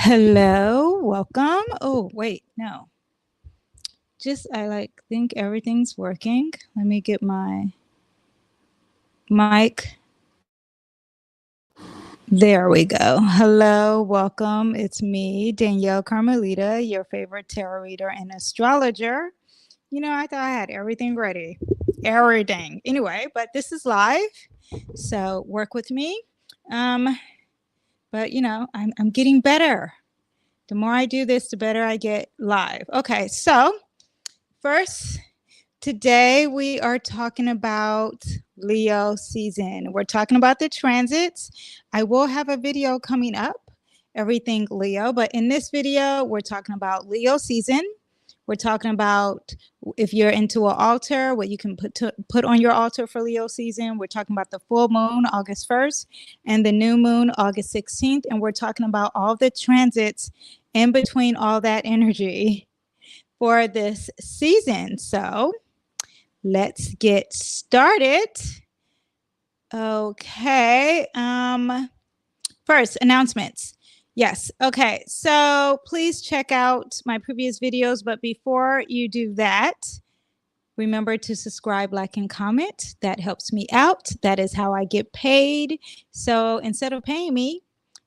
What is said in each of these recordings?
Hello, welcome. Oh, wait, no. I think everything's working. Let me get my mic. There we go. Hello, welcome. It's me, Danyell Carmelita, your favorite tarot reader and astrologer. You know, I thought I had everything ready. Everything. Anyway, but this is live, so work with me. But you know, I'm getting better. The more I do this, the better I get live. Okay, so first, today we are talking about Leo season. We're talking about the transits. I will have a video coming up, everything Leo, but in this video, we're talking about Leo season. We're talking about if you're into an altar, what you can put on your altar for Leo season. We're talking about the full moon, August 1st, and the new moon, August 16th. And we're talking about all the transits in between all that energy for this season. So let's get started. Okay. First, announcements. Yes. Okay. So please check out my previous videos. But before you do that, remember to subscribe, like, and comment. That helps me out. That is how I get paid. So instead of paying me,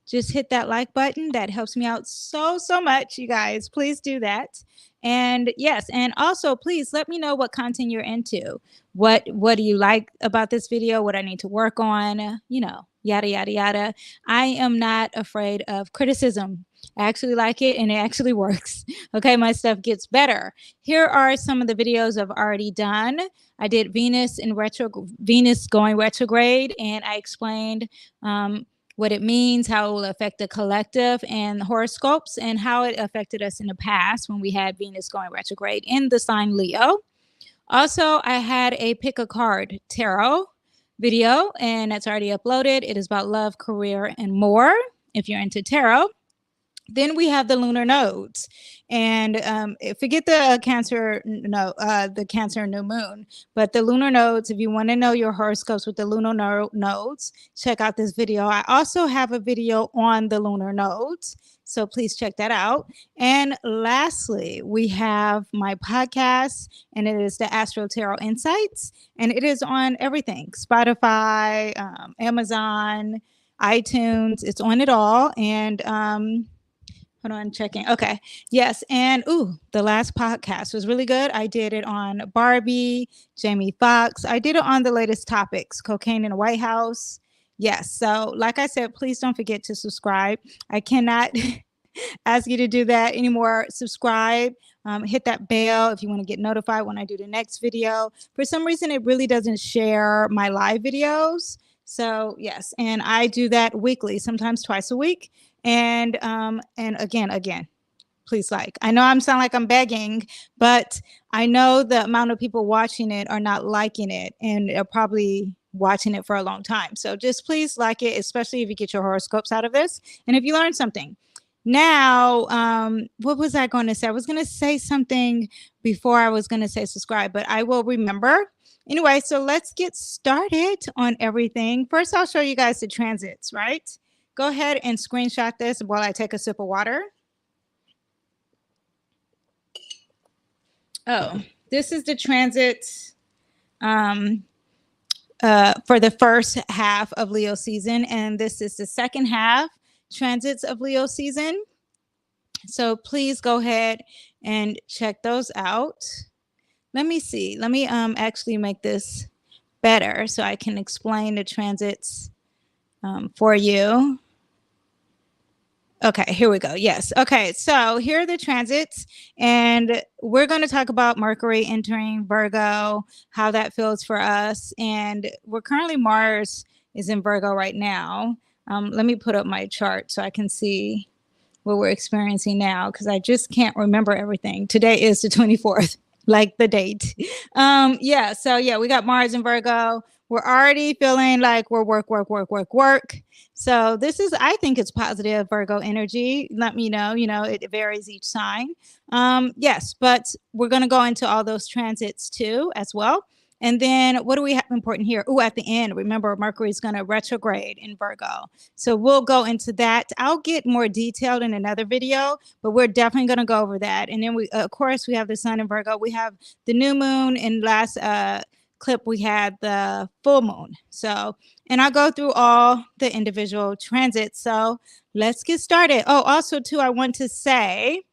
just hit that like button. That helps me out so much, you guys. Please do that. And yes, and also please let me know what content you're into. What do you like about this video? What I need to work on, you know, yada, yada, yada. I am not afraid of criticism. I actually like it and it actually works. Okay, my stuff gets better. Here are some of the videos I've already done. I did Venus going retrograde, and I explained what it means, how it will affect the collective and the horoscopes, and how it affected us in the past when we had Venus going retrograde in the sign Leo. Also, I had a pick a card tarot video, and that's already uploaded. It is about love, career, and more if you're into tarot. Then we have the lunar nodes, and forget the Cancer, the Cancer new moon, but the lunar nodes. If you want to know your horoscopes with the lunar nodes, check out this video. I also have a video on the lunar nodes, so please check that out. And lastly, we have my podcast, and it is the Astro Tarot Insights, and it is on everything: Spotify, Amazon, iTunes. It's on it all, and hold on, checking. Okay. Yes. And the last podcast was really good. I did it on Barbie, Jamie Foxx. I did it on the latest topics, cocaine in the White House. Yes. So like I said, please don't forget to subscribe. I cannot ask you to do that anymore. Subscribe, hit that bell if you want to get notified when I do the next video. For some reason, it really doesn't share my live videos. So yes, and I do that weekly, sometimes twice a week. And again, please like. I know I'm sound like I'm begging, but I know the amount of people watching it are not liking it, and they're probably watching it for a long time. So just please like it, especially if you get your horoscopes out of this, and if you learn something. Now, what was I going to say? I was going to say something before I was going to say subscribe, but I will remember. Anyway, so let's get started on everything. First, I'll show you guys the transits, right? Go ahead and screenshot this while I take a sip of water. Oh, this is the transit for the first half of Leo season, and this is the second half transits of Leo season. So please go ahead and check those out. Let me see. Let me actually make this better so I can explain the transits for you. Okay, here we go. Yes. Okay, so here are the transits, and we're going to talk about Mercury entering Virgo, how that feels for us. And we're currently, Mars is in Virgo right now. Let me put up my chart so I can see what we're experiencing now, because I just can't remember everything. Today is the 24th, like the date. Yeah, so yeah, we got Mars in Virgo. We're already feeling like we're work. So this is, I think it's positive Virgo energy. Let me know, it varies each sign. Yes, but we're going to go into all those transits too as well. And then what do we have important here? Oh, at the end, remember Mercury is going to retrograde in Virgo. So we'll go into that. I'll get more detailed in another video, but we're definitely going to go over that. And then we, of course, we have the sun in Virgo. We have the new moon. In last clip, we had the full moon. So, and I'll go through all the individual transits. So let's get started. Oh, also too, I want to say,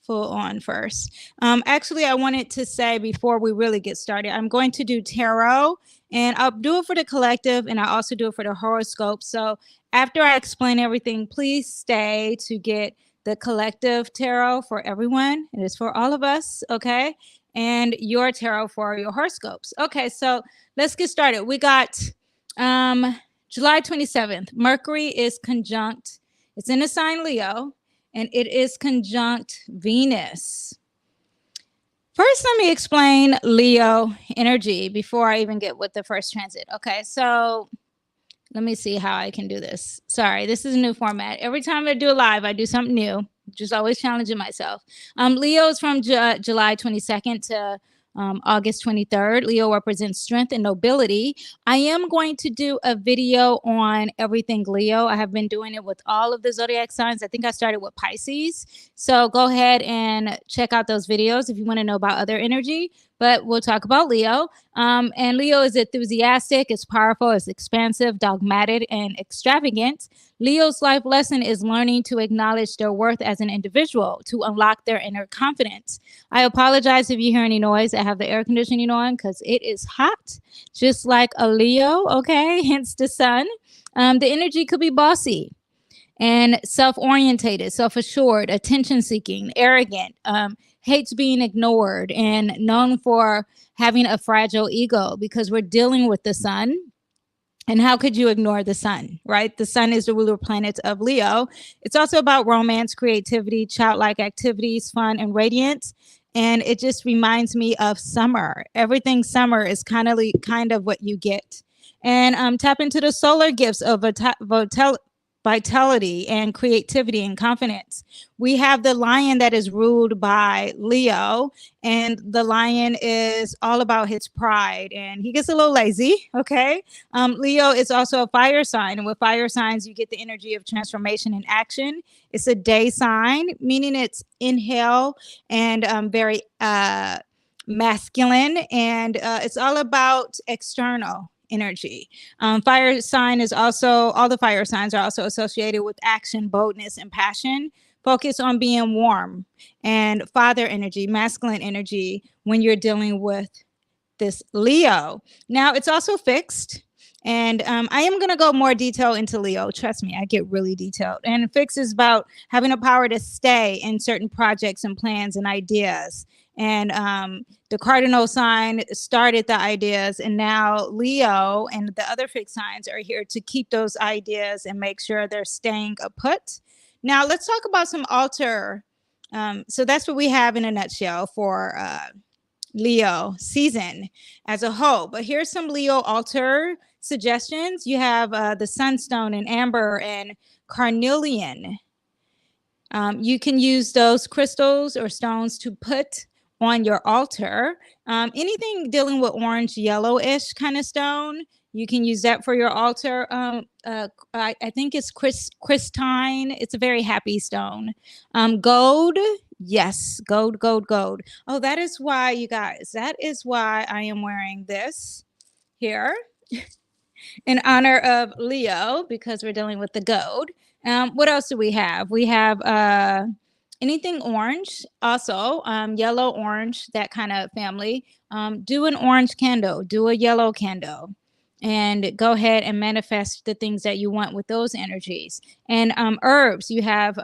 full on first. Actually, I wanted to say before we really get started, I'm going to do tarot, and I'll do it for the collective, and I also do it for the horoscope. So after I explain everything, please stay to get the collective tarot for everyone. It is for all of us, okay? And your tarot for your horoscopes. Okay, so let's get started. We got July 27th. Mercury is conjunct. It's in the sign Leo, and it is conjunct Venus. First, let me explain Leo energy before I even get with the first transit. Okay, so let me see how I can do this. Sorry, this is a new format. Every time I do a live, I do something new. Just always challenging myself. Leo is from July 22nd to August 23rd. Leo represents strength and nobility. I am going to do a video on everything Leo. I have been doing it with all of the zodiac signs. I think I started with Pisces. So go ahead and check out those videos if you want to know about other energy. But we'll talk about Leo. And Leo is enthusiastic, it's powerful, it's expansive, dogmatic, and extravagant. Leo's life lesson is learning to acknowledge their worth as an individual, to unlock their inner confidence. I apologize if you hear any noise. I have the air conditioning on because it is hot, just like a Leo, okay? Hence the sun. The energy could be bossy and self-orientated, self-assured, attention-seeking, arrogant, hates being ignored, and known for having a fragile ego because we're dealing with the sun. And how could you ignore the sun, right? The sun is the ruler planet of Leo. It's also about romance, creativity, childlike activities, fun, and radiance. And it just reminds me of summer. Everything summer is kind of what you get. And tap into the solar gifts of vitality and creativity and confidence. We have the lion that is ruled by Leo, and the lion is all about his pride, and he gets a little lazy, okay? Leo is also a fire sign, and with fire signs, you get the energy of transformation and action. It's a day sign, meaning it's inhale and very masculine, and it's all about external energy. Fire sign is also, all the fire signs are also associated with action, boldness, and passion. Focus on being warm and father energy, masculine energy when you're dealing with this Leo. Now it's also fixed. And I am going to go more detail into Leo. Trust me, I get really detailed. And fixed is about having the power to stay in certain projects and plans and ideas. And the cardinal sign started the ideas, and now Leo and the other fixed signs are here to keep those ideas and make sure they're staying put. Now let's talk about some altar. So that's what we have in a nutshell for Leo season as a whole. But here's some Leo altar suggestions. You have the sunstone and amber and carnelian. You can use those crystals or stones to put on your altar. Anything dealing with orange, yellowish kind of stone, you can use that for your altar. I think it's crystine. It's a very happy stone. Gold, yes, gold. Oh, that is why, you guys, that is why I am wearing this here in honor of Leo, because we're dealing with the gold. What else do we have? We have anything orange, also yellow, orange, that kind of family. Do an orange candle, do a yellow candle, and go ahead and manifest the things that you want with those energies. And herbs, you have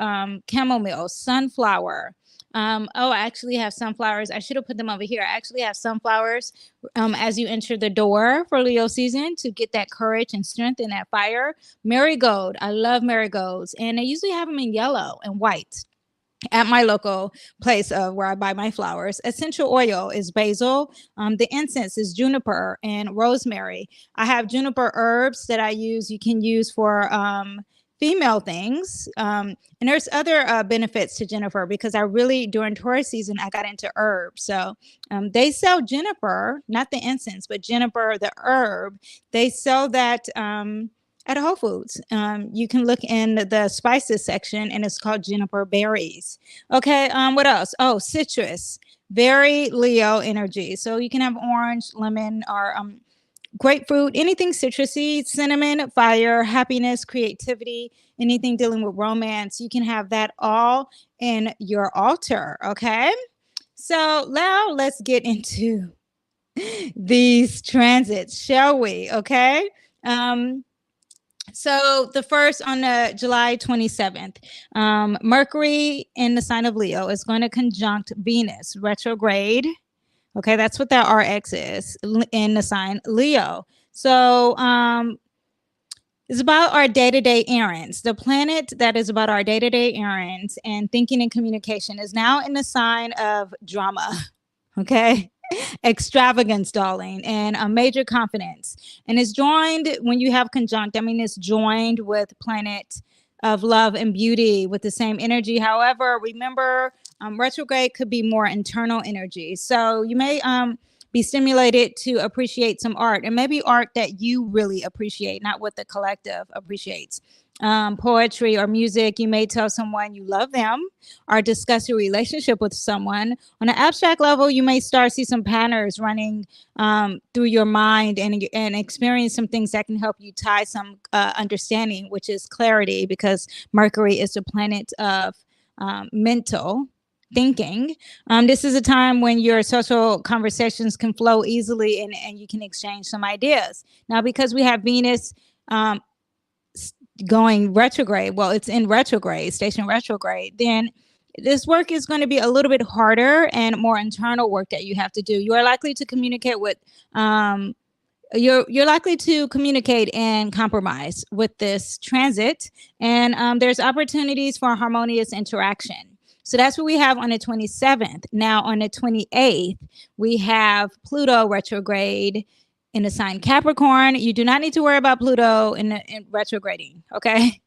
chamomile, sunflower. Oh, I actually have sunflowers. I should have put them over here. I actually have sunflowers as you enter the door for Leo season to get that courage and strength and that fire. Marigold, I love marigolds. And I usually have them in yellow and white at my local place where I buy my flowers. Essential oil is basil. The incense is juniper and rosemary. I have juniper herbs that I use. You can use for female things. And there's other benefits to Jennifer, because I really, during Taurus season, I got into herbs. So they sell Jennifer, not the incense, but Jennifer, the herb. They sell that at Whole Foods. You can look in the spices section, and it's called Jennifer berries. Okay, what else? Oh, citrus, very Leo energy. So you can have orange, lemon, or grapefruit, anything citrusy, cinnamon, fire, happiness, creativity, anything dealing with romance. You can have that all in your altar. Okay, so now let's get into these transits, shall we? Okay. So the first, on July 27th, Mercury in the sign of Leo is going to conjunct Venus retrograde. Okay, that's what that RX is in the sign Leo. So it's about our day-to-day errands. The planet that is about our day-to-day errands and thinking and communication is now in the sign of drama. Okay. Extravagance, darling, and a major confidence. And it's joined, when you have conjunct, I mean, it's joined with planet of love and beauty with the same energy. However, remember, retrograde could be more internal energy. So you may be stimulated to appreciate some art, and maybe art that you really appreciate, not what the collective appreciates. Poetry or music. You may tell someone you love them or discuss your relationship with someone. On an abstract level, you may start see some patterns running through your mind, and experience some things that can help you tie some understanding, which is clarity, because Mercury is the planet of mental thinking. This is a time when your social conversations can flow easily, and you can exchange some ideas. Now, because we have Venus going retrograde, well, it's in retrograde, station retrograde, then this work is going to be a little bit harder and more internal work that you have to do. You are likely to communicate with you're likely to communicate and compromise with this transit, and there's opportunities for harmonious interaction. So that's what we have on the 27th. Now on the 28th, we have Pluto retrograde in the sign Capricorn. You do not need to worry about Pluto in retrograding, okay?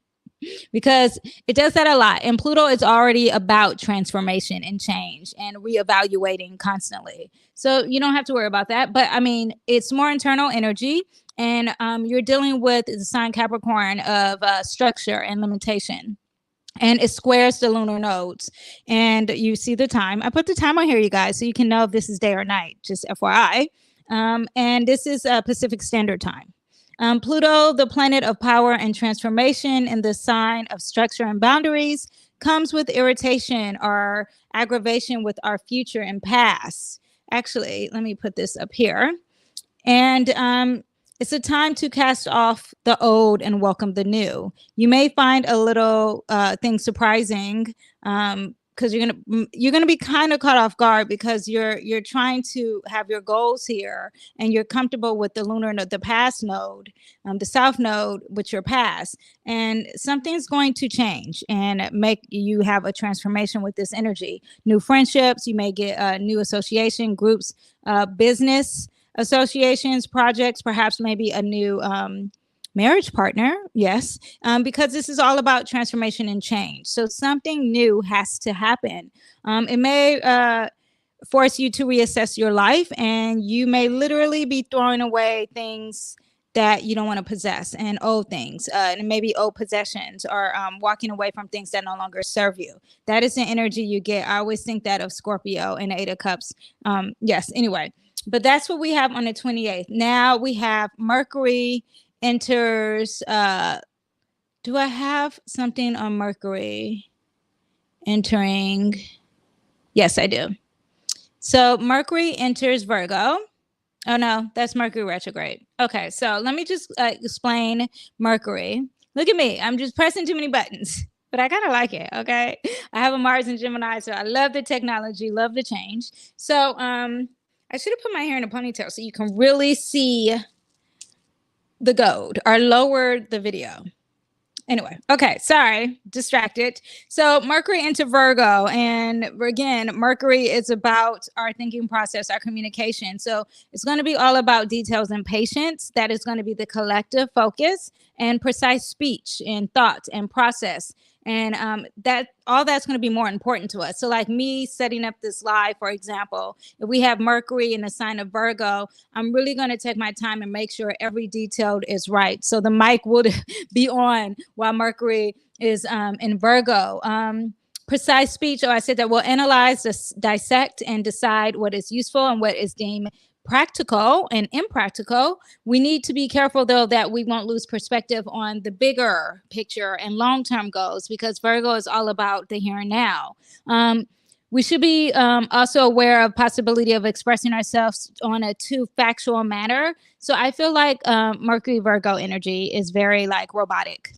Because it does that a lot. And Pluto is already about transformation and change and reevaluating constantly. So you don't have to worry about that. But I mean, it's more internal energy, and you're dealing with the sign Capricorn of structure and limitation. And it squares the lunar nodes. And you see the time. I put the time on here, you guys, so you can know if this is day or night, just FYI. And this is Pacific Standard Time. Pluto, the planet of power and transformation in the sign of structure and boundaries, comes with irritation or aggravation with our future and past. Actually, let me put this up here. And it's a time to cast off the old and welcome the new. You may find a little thing surprising, because you're gonna be kind of caught off guard, because you're trying to have your goals here, and you're comfortable with the lunar node, the past node, the south node with your past, and something's going to change and make you have a transformation with this energy. New friendships, you may get a new association, groups, business associations, projects, perhaps maybe a new marriage partner. Yes, because this is all about transformation and change. So something new has to happen. It may force you to reassess your life, and you may literally be throwing away things that you don't want to possess, and old things, and maybe old possessions, or walking away from things that no longer serve you. That is the energy you get. I always think that of Scorpio and the Eight of Cups. Yes, anyway, but that's what we have on the 28th. Now we have Mercury enters. Do I have something on Mercury entering? Yes, I do. So Mercury enters Virgo. Oh no, that's Mercury retrograde. Okay, so let me just explain Mercury. Look at me, I'm just pressing too many buttons, but I kind of like it. Okay, I have a Mars in Gemini, so I love the technology, love the change. So I should have put my hair in a ponytail so you can really see the gold, or lowered the video. Anyway, okay, sorry, distracted. So Mercury into Virgo, and again, Mercury is about our thinking process, our communication. So it's going to be all about details and patience. That is going to be the collective focus and precise speech and thought and process. And that all that's going to be more important to us. So like me setting up this live, for example, if we have Mercury in the sign of Virgo, I'm really going to take my time and make sure every detail is right. So the mic would be on while Mercury is in Virgo. Precise speech, I said that we'll analyze, dissect, and decide what is useful and what is deemed practical and impractical. We need to be careful, though, that we won't lose perspective on the bigger picture and long-term goals, because Virgo is all about the here and now. We should be also aware of possibility of expressing ourselves on a too factual manner. So I feel like Mercury Virgo energy is very like robotic.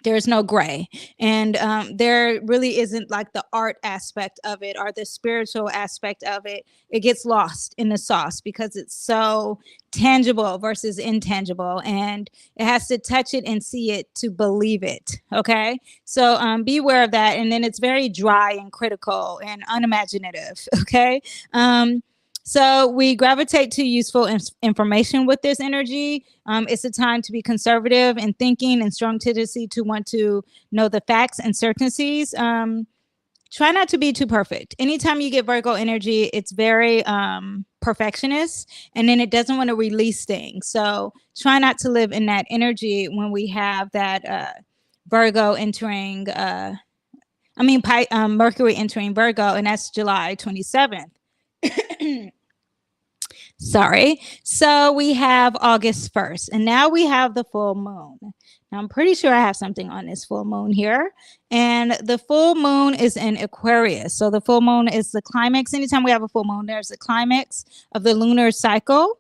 There's no gray, and there really isn't like the art aspect of it or the spiritual aspect of it. It gets lost in the sauce because it's so tangible versus intangible, and it has to touch it and see it to believe it. Okay, so be aware of that. And then it's very dry and critical and unimaginative. Okay. So we gravitate to useful information with this energy. It's a time to be conservative in thinking and strong tendency to want to know the facts and certainties. Try not to be too perfect. Anytime you get Virgo energy, it's very perfectionist, and then it doesn't want to release things. So try not to live in that energy when we have that Virgo entering, Mercury entering Virgo, and that's July 27th. Sorry. So we have August 1st, and now we have the full moon. Now I'm pretty sure I have something on this full moon here, and the full moon is in Aquarius. So the full moon is the climax. Anytime we have a full moon, there's a climax of the lunar cycle,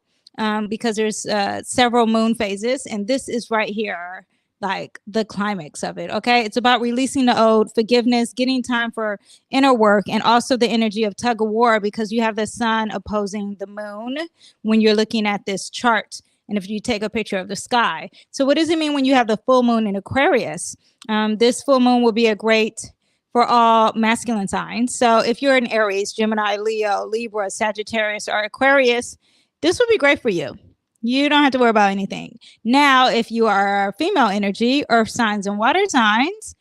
because there's several moon phases, and this is right here, like the climax of it. Okay, it's about releasing the old, forgiveness, getting time for inner work, and also the energy of tug of war, because you have the sun opposing the moon when you're looking at this chart, and if you take a picture of the sky. So what does it mean when you have the full moon in Aquarius? This full moon will be a great for all masculine signs. So if you're an Aries, Gemini, Leo, Libra, Sagittarius, or Aquarius, this would be great for you. You don't have to worry about anything. Now, if you are female energy, earth signs and water signs,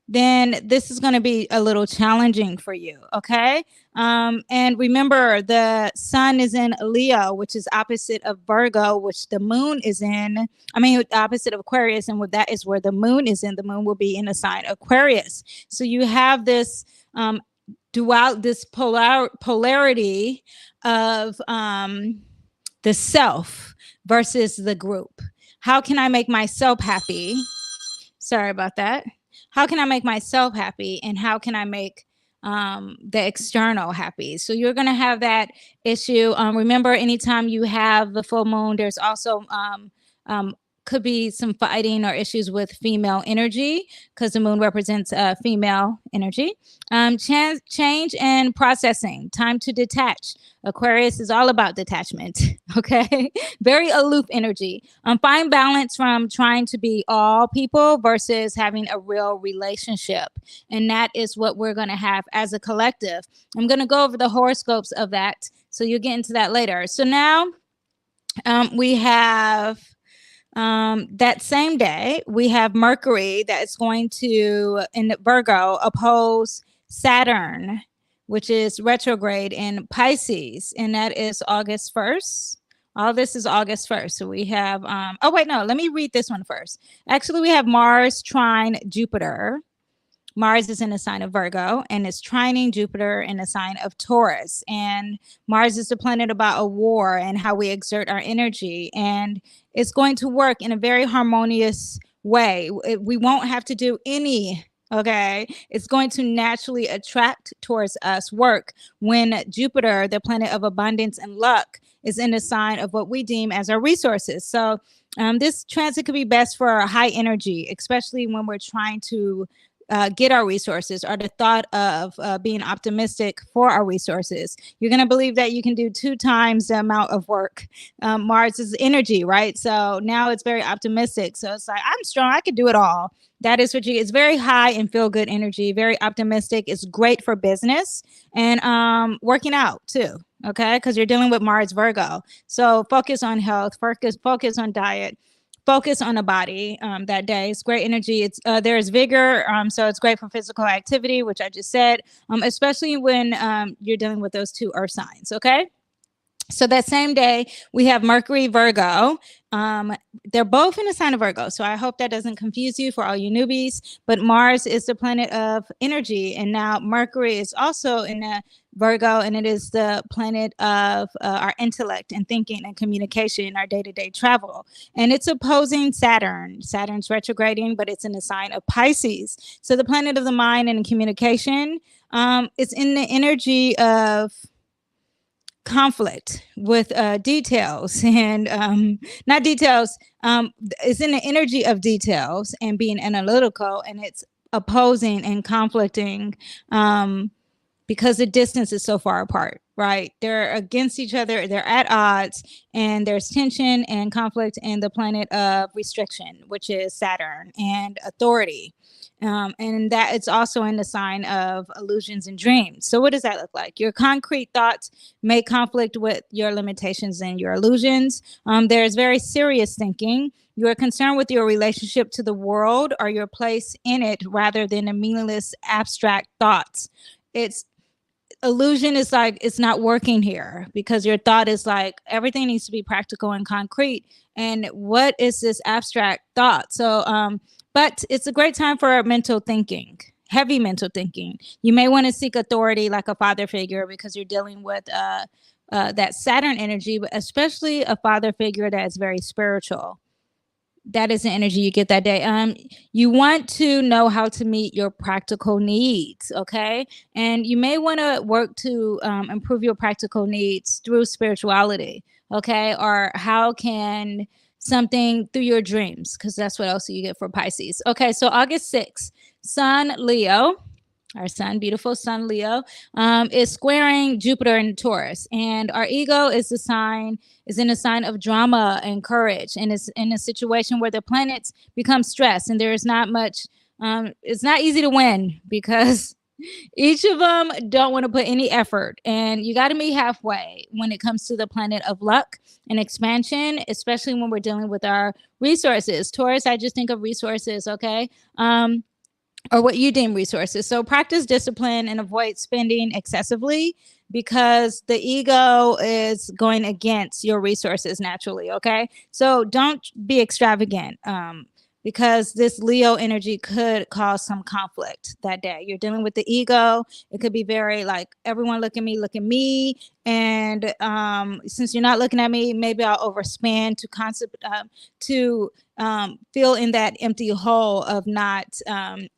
then this is going to be a little challenging for you. Okay. And remember, the sun is in Leo, which is opposite of Virgo, which the moon is in, opposite of Aquarius. And that is where the moon is in. The moon will be in the sign Aquarius. So you have this polarity of the self versus the group. How can I make myself happy? Sorry about that. How can I make myself happy, and how can I make the external happy? So you're going to have that issue. Remember, anytime you have the full moon, there's also could be some fighting or issues with female energy, because the moon represents female energy. Change and processing, time to detach. Aquarius is all about detachment. Okay, very aloof energy. Find balance from trying to be all people versus having a real relationship, and that is what we're going to have as a collective. I'm going to go over the horoscopes of that, so you'll get into that later. So now we have that same day, we have Mercury that is going to, in Virgo, oppose Saturn, which is retrograde in Pisces, and that is August 1st. All this is August 1st. So we have, let me read this one first. Actually, we have Mars trine Jupiter. Mars is in the sign of Virgo, and it's trining Jupiter in the sign of Taurus. And Mars is the planet about a war and how we exert our energy. And it's going to work in a very harmonious way. We won't have to do any, okay? It's going to naturally attract towards us work when Jupiter, the planet of abundance and luck, is in the sign of what we deem as our resources. So this transit could be best for high energy, especially when we're trying to get our resources, or the thought of being optimistic for our resources. You're going to believe that you can do 2 times the amount of work. Mars is energy, right? So now it's very optimistic. So it's like, I'm strong. I could do it all. That is what it's very high and feel good energy, very optimistic. It's great for business and working out too. Okay. Because you're dealing with Mars Virgo. So focus on health, focus on diet, focus on the body that day. It's great energy. It's there's vigor, so it's great for physical activity, which I just said, especially when you're dealing with those 2 earth signs. Okay. So that same day, we have Mercury Virgo. They're both in the sign of Virgo. So I hope that doesn't confuse you for all you newbies. But Mars is the planet of energy. And now Mercury is also in the Virgo, and it is the planet of our intellect and thinking and communication, our day-to-day travel. And it's opposing Saturn. Saturn's retrograding, but it's in the sign of Pisces. So the planet of the mind and communication, it's in the energy of conflict with details and not details. It's in the energy of details and being analytical, and it's opposing and conflicting because the distance is so far apart, right? They're against each other, they're at odds, and there's tension and conflict in the planet of restriction, which is Saturn, and authority. And that it's also in the sign of illusions and dreams. So what does that look like? Your concrete thoughts may conflict with your limitations and your illusions. There's very serious thinking. You are concerned with your relationship to the world or your place in it rather than the meaningless abstract thoughts. It's illusion is like, it's not working here because your thought is like, everything needs to be practical and concrete. And what is this abstract thought? So, but it's a great time for mental thinking, heavy mental thinking. You may want to seek authority like a father figure because you're dealing with that Saturn energy, but especially a father figure that is very spiritual. That is the energy you get that day. You want to know how to meet your practical needs, okay? And you may want to work to improve your practical needs through spirituality, okay? Or how can something through your dreams, because that's what else you get for Pisces. Okay, so August 6th, Sun Leo, our sun, beautiful sun Leo, is squaring Jupiter in Taurus. And our ego is in a sign of drama and courage. And it's in a situation where the planets become stressed and there is not much, it's not easy to win because each of them don't want to put any effort. And you got to meet halfway when it comes to the planet of luck and expansion, especially when we're dealing with our resources. Taurus, I just think of resources, okay? Or what you deem resources. So practice discipline and avoid spending excessively because the ego is going against your resources naturally, okay? So don't be extravagant because this Leo energy could cause some conflict that day. You're dealing with the ego. It could be very like, everyone look at me. And since you're not looking at me, maybe I'll overspend to feel in that empty hole of not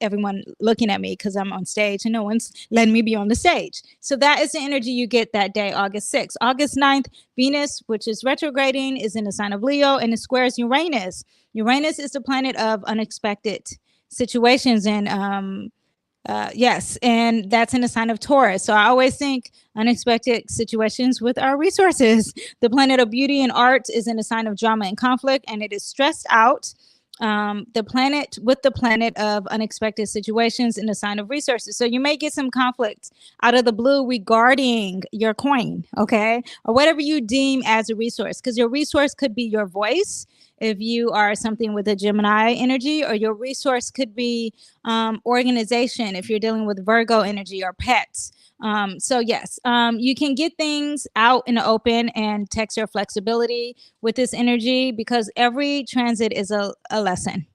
everyone looking at me because I'm on stage and no one's letting me be on the stage. So that is the energy you get that day, August 6th. August 9th, Venus, which is retrograding, is in the sign of Leo and it squares Uranus. Uranus is the planet of unexpected situations and yes, and that's in the sign of Taurus. So I always think unexpected situations with our resources. The planet of beauty and art is in the sign of drama and conflict, and it is stressed out. The planet of unexpected situations in the sign of resources. So you may get some conflict out of the blue regarding your coin, okay? Or whatever you deem as a resource, because your resource could be your voice if you are something with a Gemini energy, or your resource could be organization if you're dealing with Virgo energy, or pets. So yes, you can get things out in the open and text your flexibility with this energy because every transit is a lesson.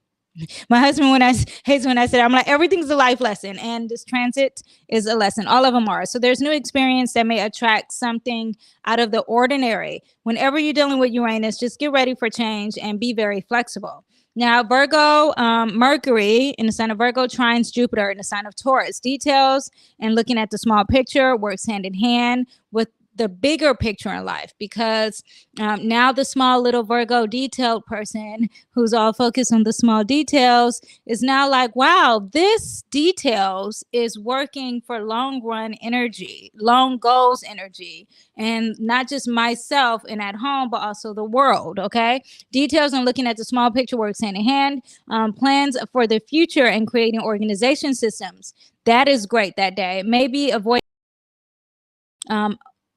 My husband, hates when I said, I'm like, everything's a life lesson. And this transit is a lesson. All of them are. So there's new experience that may attract something out of the ordinary. Whenever you're dealing with Uranus, just get ready for change and be very flexible. Now, Virgo, Mercury in the sign of Virgo trines Jupiter in the sign of Taurus. Details and looking at the small picture works hand in hand with the bigger picture in life, because now the small little Virgo detailed person who's all focused on the small details is now like, wow, this details is working for long run energy, long goals energy, and not just myself and at home, but also the world. Okay. Details and looking at the small picture works hand in hand. Plans for the future and creating organization systems. That is great that day. Maybe avoid.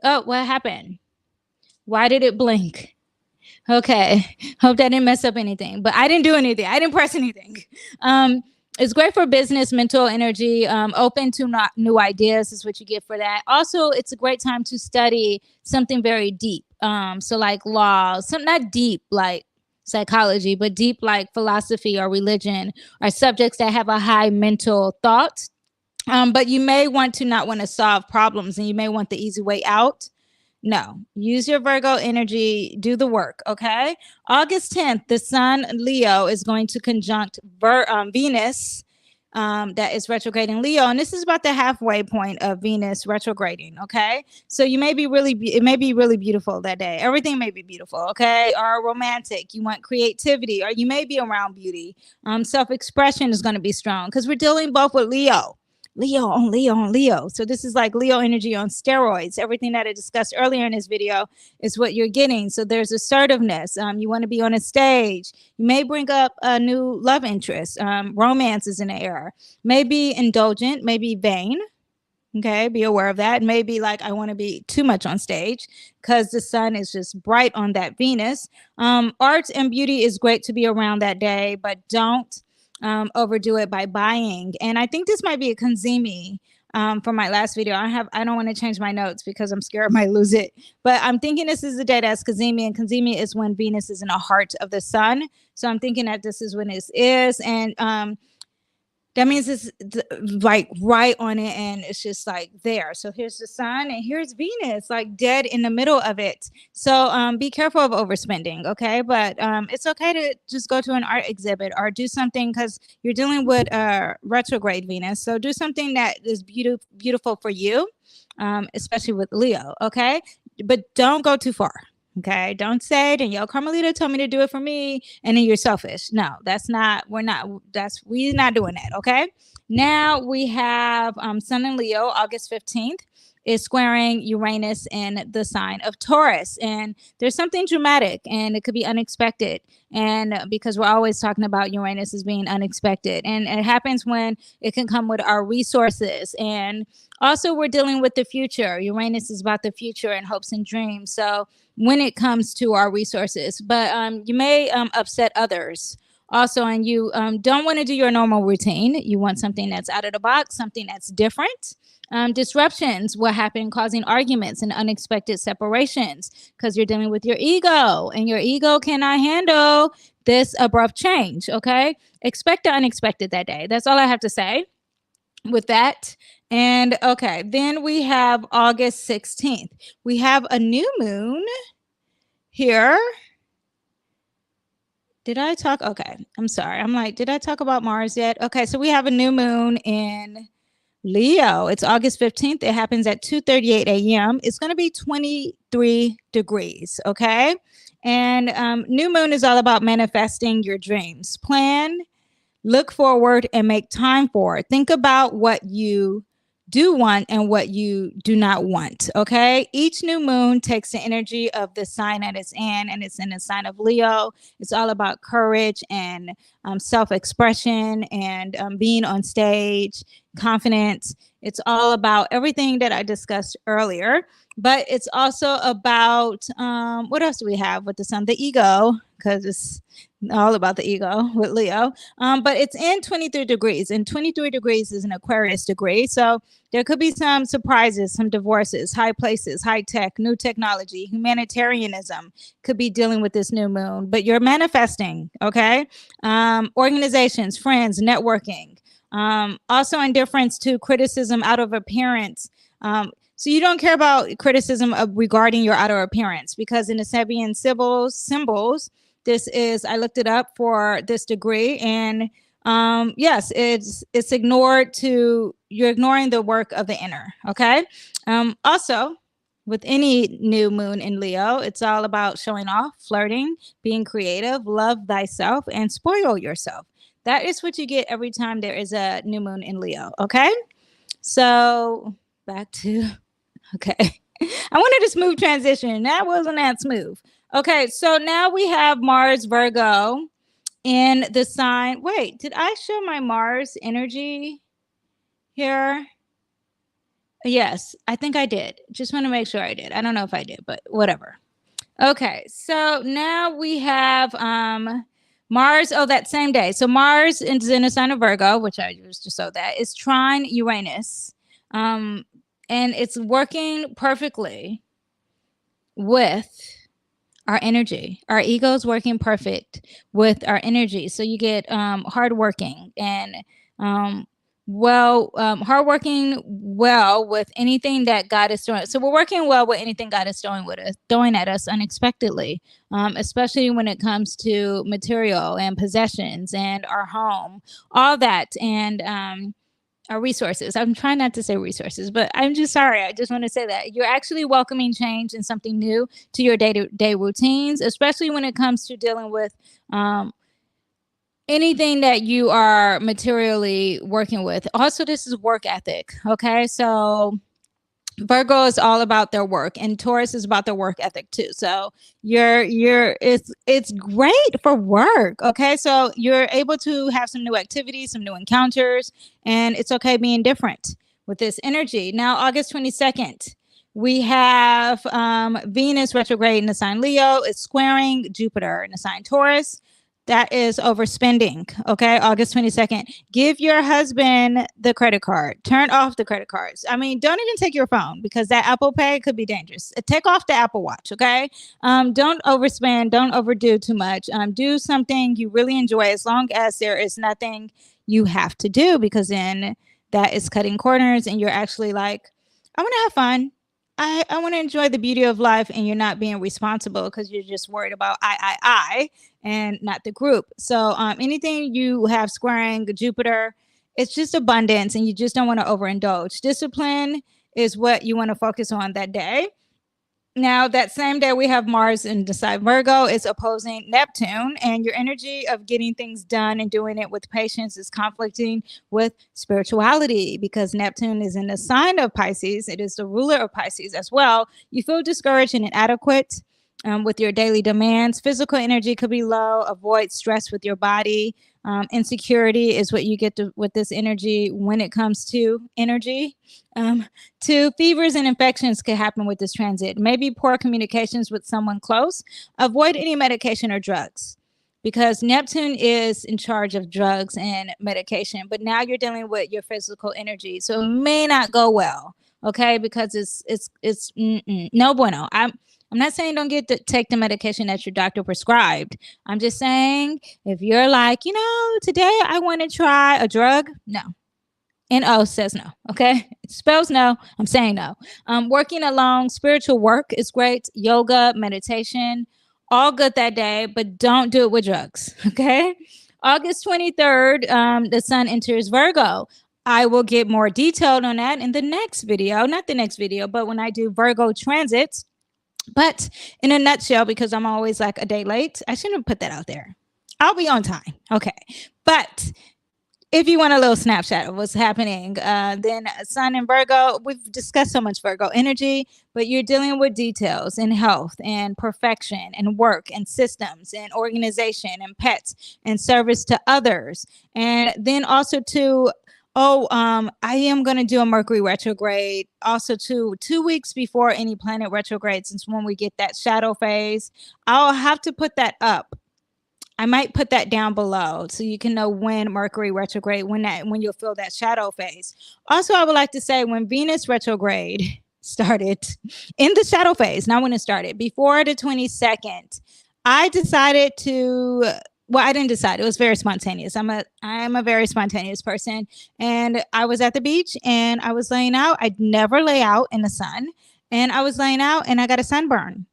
Oh, what happened? Why did it blink? Okay. Hope that didn't mess up anything, but I didn't do anything. I didn't press anything. It's great for business, mental energy, open to new ideas is what you get for that. Also, it's a great time to study something very deep. So like law, not deep like psychology, but deep like philosophy or religion, or subjects that have a high mental thought. But you may want to solve problems, and you may want the easy way out. No, use your Virgo energy, do the work, okay? August 10th, the sun, Leo, is going to conjunct Venus, that is retrograding Leo. And this is about the halfway point of Venus retrograding, okay? So it may be really beautiful that day. Everything may be beautiful, okay? Or romantic. You want creativity, or you may be around beauty. Self-expression is going to be strong because we're dealing both with Leo. Leo on Leo on Leo. So this is like Leo energy on steroids. Everything that I discussed earlier in this video is what you're getting. So there's assertiveness. You want to be on a stage. You may bring up a new love interest. Romance is in the air. Maybe indulgent, maybe vain. Okay, be aware of that. Maybe like I want to be too much on stage because the sun is just bright on that Venus. Arts and beauty is great to be around that day, but don't overdo it by buying. And I think this might be a Kanzimi from my last video. I don't want to change my notes because I'm scared I might lose it. But I'm thinking this is the day that's Kanzimi, and Kanzimi is when Venus is in the heart of the sun. So I'm thinking that this is when this is. And that means it's like right on it, and it's just like there. So here's the sun, and here's Venus, like dead in the middle of it. So be careful of overspending, okay? But it's okay to just go to an art exhibit or do something, because you're dealing with retrograde Venus. So do something that is beautiful for you, especially with Leo, okay? But don't go too far. Okay, don't say Danyell Carmelita told me to do it for me, and then you're selfish. No, we're not doing that. Okay. Now we have Sun and Leo, August 15th is squaring Uranus in the sign of Taurus, and there's something dramatic, and it could be unexpected. And because we're always talking about Uranus as being unexpected, and it happens when it can come with our resources. And also we're dealing with the future. Uranus is about the future and hopes and dreams. So when it comes to our resources, but you may upset others also, and you don't want to do your normal routine. You want something that's out of the box, something that's different. Disruptions will happen, causing arguments and unexpected separations, because you're dealing with your ego, and your ego cannot handle this abrupt change. Okay, expect the unexpected that day. That's all I have to say with that. And okay, then we have August 16th. We have a new moon here. Did I talk? Okay, I'm sorry. I'm like, did I talk about Mars yet? Okay, so we have a new moon in Leo. It's August 15th. It happens at 2:38 a.m. It's going to be 23 degrees. Okay, and new moon is all about manifesting your dreams. Plan, look forward, and make time for it. Think about what you do want and what you do not want. Okay. Each new moon takes the energy of the sign that it's in, and it's in the sign of Leo. It's all about courage and self-expression and being on stage, confidence. It's all about everything that I discussed earlier, but it's also about what else do we have with the sun? The ego, because it's all about the ego with Leo. But it's in 23 degrees, and 23 degrees is an Aquarius degree. So there could be some surprises, some divorces, high places, high tech, new technology, humanitarianism could be dealing with this new moon, but you're manifesting. Okay. Organizations, friends, networking, also indifference to criticism out of appearance. So you don't care about criticism regarding your outer appearance, because in the Sabian symbols, this is, I looked it up for this degree, and yes, it's ignored you're ignoring the work of the inner. Okay. Also, with any new moon in Leo, it's all about showing off, flirting, being creative, love thyself, and spoil yourself. That is what you get every time there is a new moon in Leo. Okay. So back to, okay. I wanted a smooth transition. That wasn't that smooth. Okay. So now we have Mars Virgo in the sign. Wait, did I show my Mars energy here? Yes, I think I did. Just want to make sure I did. I don't know if I did, but whatever. Okay, so now we have Mars. Oh, that same day. So Mars is in a sign of Virgo, which I just showed that. It's trine Uranus. And it's working perfectly with our energy. Our ego is working perfect with our energy. So you get hardworking and hardworking well with anything that God is doing. So we're working well with anything God is throwing at us unexpectedly, especially when it comes to material and possessions and our home, all that, and our resources. I'm trying not to say resources, but I'm just sorry. I just want to say that you're actually welcoming change and something new to your day-to-day routines, especially when it comes to dealing with anything that you are materially working with. Also, this is work ethic. Okay. So Virgo is all about their work, and Taurus is about their work ethic too. So it's great for work. Okay. So you're able to have some new activities, some new encounters, and it's okay being different with this energy. Now, August 22nd, we have Venus retrograde in the sign Leo. It's squaring Jupiter in the sign Taurus. That is overspending. Okay. August 22nd. Give your husband the credit card. Turn off the credit cards. I mean, don't even take your phone because that Apple Pay could be dangerous. Take off the Apple Watch. Okay. Don't overspend. Don't overdo too much. Do something you really enjoy as long as there is nothing you have to do, because then that is cutting corners and you're actually like, I want to have fun. I want to enjoy the beauty of life, and you're not being responsible because you're just worried about I and not the group. So anything you have squaring Jupiter, it's just abundance, and you just don't want to overindulge. Discipline is what you want to focus on that day. Now, that same day, we have Mars in the sign Virgo is opposing Neptune, and your energy of getting things done and doing it with patience is conflicting with spirituality, because Neptune is in the sign of Pisces. It is the ruler of Pisces as well. You feel discouraged and inadequate with your daily demands. Physical energy could be low. Avoid stress with your body. Insecurity is what you get with this energy when it comes to energy. To fevers and infections could happen with this transit. Maybe poor communications with someone close. Avoid any medication or drugs, because Neptune is in charge of drugs and medication, but now you're dealing with your physical energy. So it may not go well. Okay. Because it's no bueno. I'm not saying don't take the medication that your doctor prescribed. I'm just saying, if you're like, today I want to try a drug, no. NO says no. Okay. It spells no. I'm saying no. Working alone, spiritual work is great. Yoga, meditation, all good that day, but don't do it with drugs. Okay. August 23rd, the sun enters Virgo. I will get more detailed on that in the next video. Not the next video, but when I do Virgo transits. But in a nutshell, because I'm always like a day late, I shouldn't have put that out there. I'll be on time. Okay. But if you want a little snapshot of what's happening, then Sun in Virgo, we've discussed so much Virgo energy, but you're dealing with details and health and perfection and work and systems and organization and pets and service to others. And then also to I am going to do a Mercury retrograde also 2 weeks before any planet retrograde, since when we get that shadow phase. I'll have to put that up. I might put that down below so you can know when Mercury retrograde, when you'll feel that shadow phase. Also, I would like to say when Venus retrograde started in the shadow phase, not when it started, before the 22nd, I decided to... Well, I didn't decide. It was very spontaneous. I am a very spontaneous person. And I was at the beach and I was laying out. I'd never lay out in the sun. And I was laying out and I got a sunburn.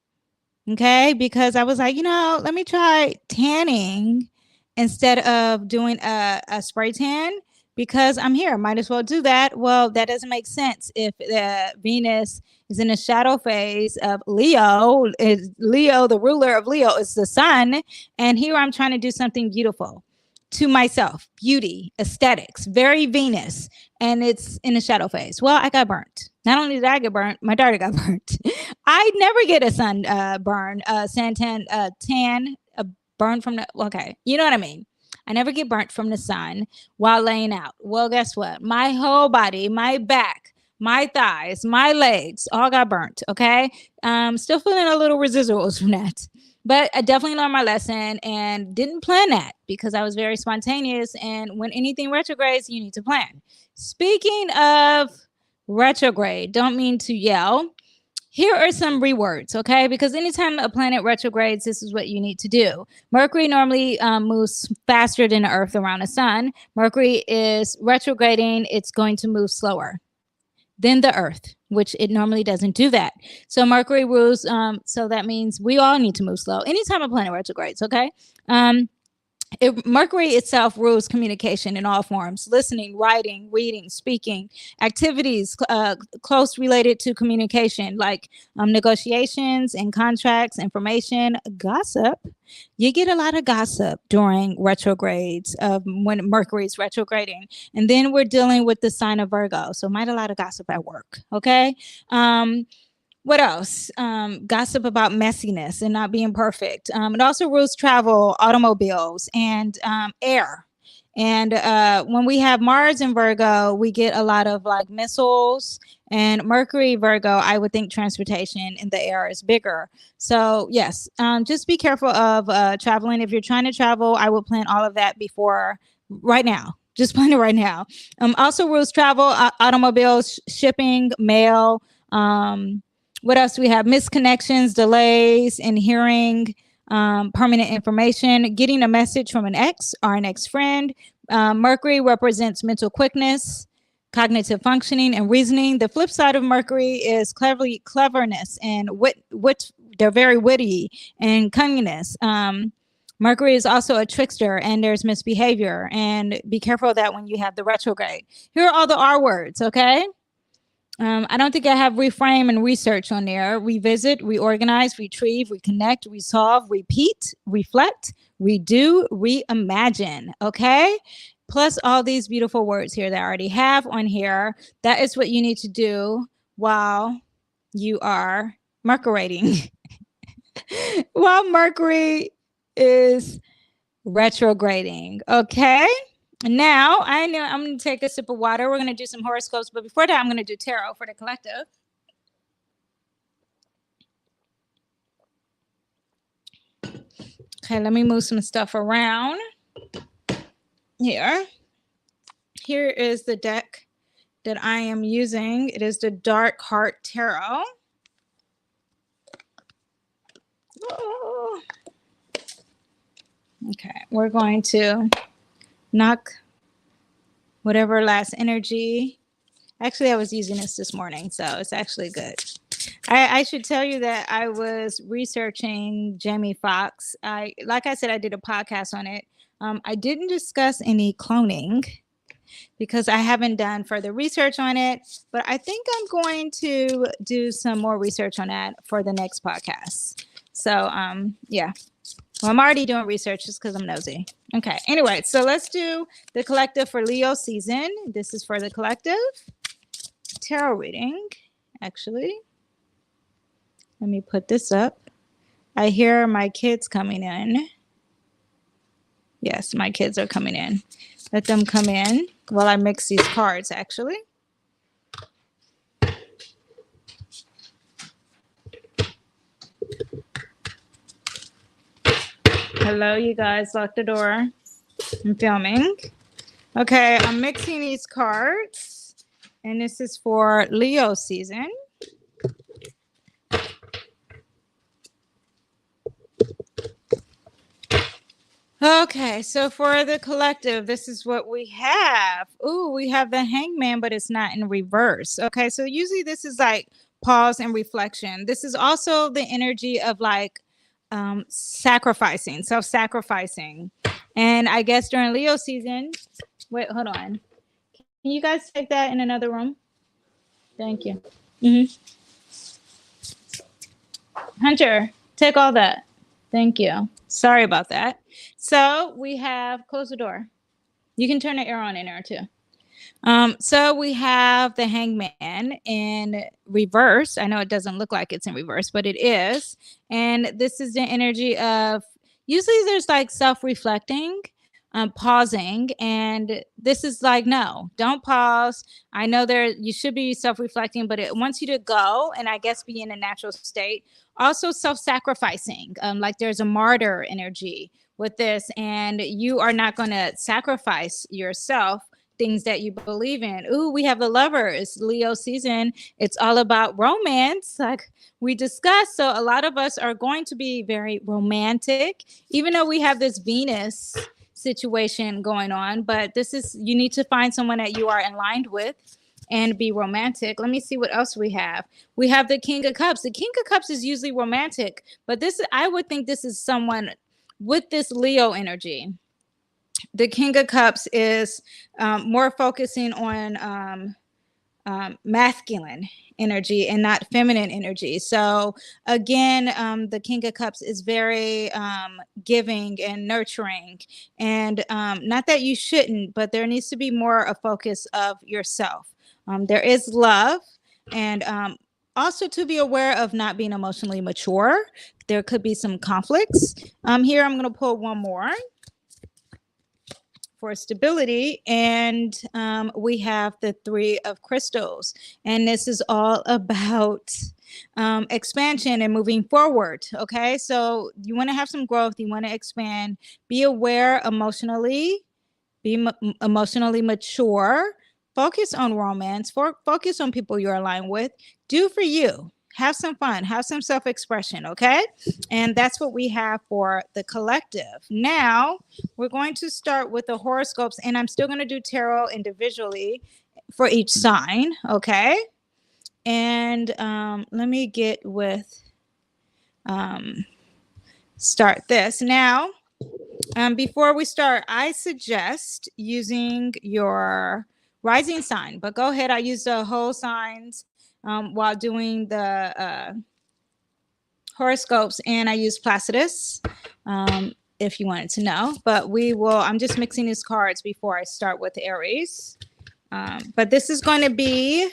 Okay. Because I was like, let me try tanning instead of doing a spray tan, because I'm here. Might as well do that. Well, that doesn't make sense if Venus is in a shadow phase of Leo. Leo, the ruler of Leo, is the sun. And here I'm trying to do something beautiful to myself. Beauty, aesthetics, very Venus. And it's in a shadow phase. Well, I got burnt. Not only did I get burnt, my daughter got burnt. I never get a sun burn, suntan, tan, a burn from the, okay, you know what I mean? I never get burnt from the sun while laying out. Well, guess what? My whole body, my back, my thighs, my legs all got burnt. Okay. Still feeling a little residuals from that. But I definitely learned my lesson and didn't plan that because I was very spontaneous. And when anything retrogrades, you need to plan. Speaking of retrograde, don't mean to yell. Here are some rewords, okay? Because anytime a planet retrogrades, this is what you need to do. Mercury normally moves faster than the Earth around the sun. Mercury is retrograding. It's going to move slower than the Earth, which it normally doesn't do that. So Mercury rules, so that means we all need to move slow. Anytime a planet retrogrades, okay? Mercury itself rules communication in all forms: listening, writing, reading, speaking, activities close related to communication, like negotiations and contracts, information, gossip. You get a lot of gossip during retrogrades of when Mercury is retrograding. And then we're dealing with the sign of Virgo. So might a lot of gossip at work. Okay. What else? Gossip about messiness and not being perfect. It also rules travel, automobiles, and air. And when we have Mars in Virgo, we get a lot of like missiles. And Mercury, Virgo, I would think transportation in the air is bigger. So yes, just be careful of traveling. If you're trying to travel, I would plan all of that before right now. Just plan it right now. Also rules travel, automobiles, shipping, mail. What else do we have? Misconnections, delays in hearing permanent information, getting a message from an ex or an ex-friend. Mercury represents mental quickness, cognitive functioning, and reasoning. The flip side of Mercury is cleverness and wit. They're very witty and cunningness. Mercury is also a trickster, and there's misbehavior. And be careful of that when you have the retrograde. Here are all the R words, okay? I don't think I have reframe and research on there. Revisit, reorganize, retrieve, reconnect, resolve, repeat, reflect, redo, reimagine. Okay. Plus all these beautiful words here that I already have on here. That is what you need to do while you are Mercurating. While Mercury is retrograding. Okay. Now, I know I'm going to take a sip of water. We're going to do some horoscopes. But before that, I'm going to do tarot for the collective. Okay, let me move some stuff around here. Here is the deck that I am using. It is the Dark Heart Tarot. Oh. Okay, we're going to knock whatever last energy. Actually, I was using this morning, so it's actually good. I should tell you that I was researching Jamie Foxx. Like I said, I did a podcast on it. I didn't discuss any cloning because I haven't done further research on it, but I think I'm going to do some more research on that for the next podcast. So, yeah. Well, I'm already doing research just because I'm nosy. Okay. Anyway, so let's do the collective for Leo season. This is for the collective tarot reading, actually. Let me put this up. I hear my kids coming in. Yes, my kids are coming in. Let them come in while I mix these cards, actually. Hello, you guys. Lock the door. I'm filming. Okay, I'm mixing these cards. And this is for Leo season. Okay, so for the collective, this is what we have. Ooh, we have the Hangman, but it's not in reverse. Okay, so usually this is like pause and reflection. This is also the energy of like sacrificing, self-sacrificing. And I guess during Leo season, wait, hold on. Can you guys take that in another room? Thank you. Mm-hmm. Hunter, take all that. Thank you. Sorry about that. So we have, close the door. You can turn the air on in there too. So we have the Hangman in reverse. I know it doesn't look like it's in reverse, but it is. And this is the energy of, usually there's like self-reflecting, pausing, and this is like, no, don't pause. I know you should be self-reflecting, but it wants you to go and I guess be in a natural state. Also self-sacrificing, like there's a martyr energy with this, and you are not going to sacrifice yourself, things that you believe in. Ooh, we have the Lovers, Leo season. It's all about romance, like we discussed. So a lot of us are going to be very romantic, even though we have this Venus situation going on. But this is, you need to find someone that you are aligned with and be romantic. Let me see what else we have. We have the King of Cups. The King of Cups is usually romantic, but this, I would think this is someone with this Leo energy. The King of Cups is more focusing on masculine energy and not feminine energy. So again, the King of Cups is very giving and nurturing, and not that you shouldn't, but there needs to be more a focus of yourself. There is love, and also to be aware of not being emotionally mature. There could be some conflicts. Here I'm going to pull one more for stability, and we have the Three of Crystals, and this is all about expansion and moving forward. Okay, so you want to have some growth, you want to expand, be aware emotionally, be emotionally mature, focus on romance, focus on people you're aligned with, do for you. Have some fun, have some self-expression, okay? And that's what we have for the collective. Now, we're going to start with the horoscopes, and I'm still going to do tarot individually for each sign, okay? And let me get with, start this. Now, before we start, I suggest using your rising sign, but go ahead. I use the whole signs while doing the horoscopes, and I use Placidus if you wanted to know. But I'm just mixing these cards before I start with Aries. But this is going to be,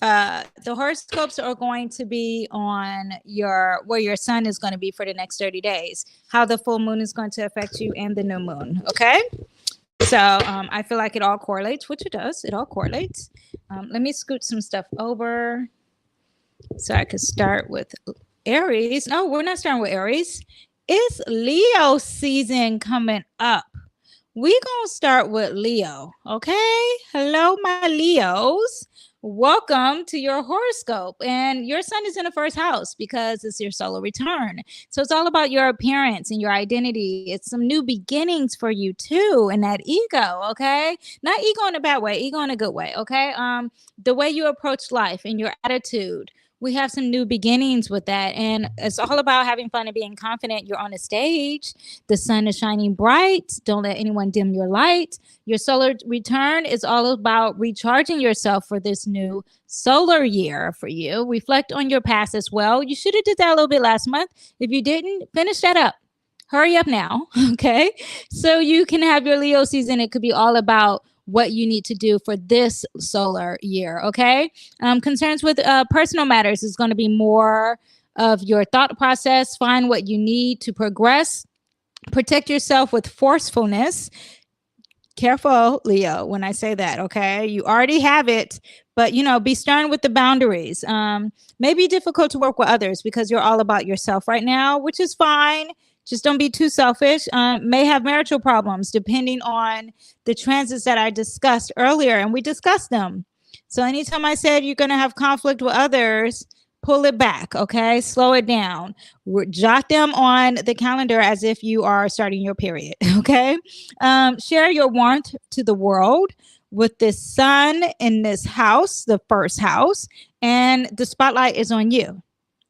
the horoscopes are going to be on where your sun is going to be for the next 30 days, how the full moon is going to affect you, and the new moon. Okay. So I feel like it all correlates, which it does. It all correlates. Let me scoot some stuff over so I could start with Aries. No, we're not starting with Aries. It's Leo season coming up. We're going to start with Leo, okay? Hello, my Leos. Welcome to your horoscope. And your sun is in the first house because it's your solar return. So it's all about your appearance and your identity. It's some new beginnings for you too, and that ego, okay? Not ego in a bad way, ego in a good way, okay? The way you approach life and your attitude. We have some new beginnings with that. And it's all about having fun and being confident. You're on a stage. The sun is shining bright. Don't let anyone dim your light. Your solar return is all about recharging yourself for this new solar year for you. Reflect on your past as well. You should have did that a little bit last month. If you didn't, finish that up. Hurry up now, okay? So you can have your Leo season. It could be all about what you need to do for this solar year, okay? Concerns with personal matters is going to be more of your thought process. Find what you need to progress. Protect yourself with forcefulness. Careful, Leo, when I say that, okay? You already have it, but, be stern with the boundaries. May be difficult to work with others because you're all about yourself right now, which is fine. Just don't be too selfish. May have marital problems depending on the transits that I discussed earlier, and we discussed them. So anytime I said you're going to have conflict with others, pull it back, okay? Slow it down. Jot them on the calendar as if you are starting your period, okay? Share your warmth to the world with this sun in this house, the first house, and the spotlight is on you.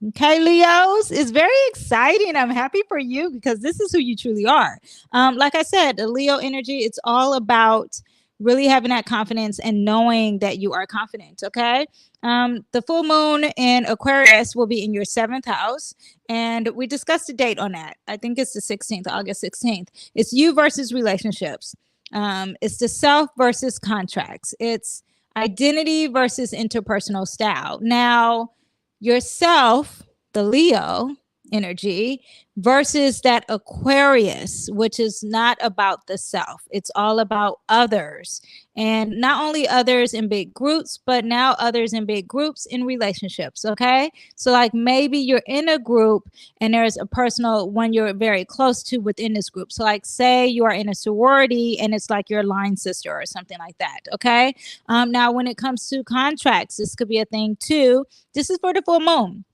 Okay, Leos, it's very exciting. I'm happy for you because this is who you truly are. Like I said, the Leo energy, it's all about really having that confidence and knowing that you are confident. Okay. The full moon in Aquarius will be in your 7th house. And we discussed the date on that. I think it's the 16th, August 16th. It's you versus relationships. It's the self versus contracts. It's identity versus interpersonal style. Now, yourself, the Leo energy, versus that Aquarius, which is not about the self. It's all about others. And not only others in big groups, but now others in big groups in relationships. Okay. So, like, maybe you're in a group and there's a personal one you're very close to within this group. So, like, say you are in a sorority and it's like your line sister or something like that. Okay. Now, when it comes to contracts, this could be a thing too. This is for the full moon.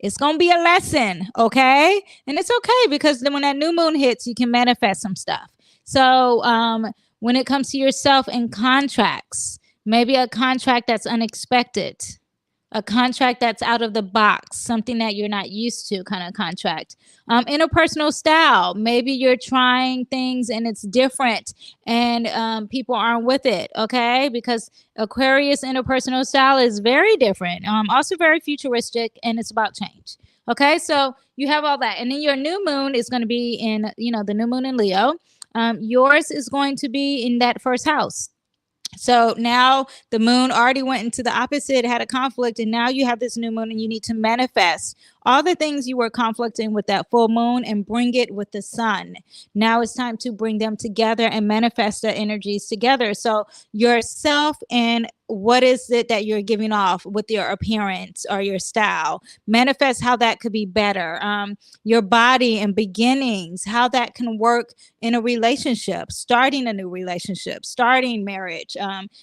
It's going to be a lesson, okay? And it's okay because then when that new moon hits, you can manifest some stuff. So when it comes to yourself and contracts, maybe a contract that's unexpected, a contract that's out of the box, something that you're not used to kind of contract. Interpersonal style, maybe you're trying things and it's different and people aren't with it, okay? Because Aquarius interpersonal style is very different, also very futuristic, and it's about change. Okay, so you have all that. And then your new moon is going to be in, the new moon in Leo. Yours is going to be in that 1st house. So now the moon already went into the opposite, had a conflict, and now you have this new moon and you need to manifest all the things you were conflicting with that full moon and bring it with the sun. Now it's time to bring them together and manifest the energies together. So yourself and what is it that you're giving off with your appearance or your style, manifest how that could be better. Your body and beginnings, how that can work in a relationship, starting a new relationship, starting marriage,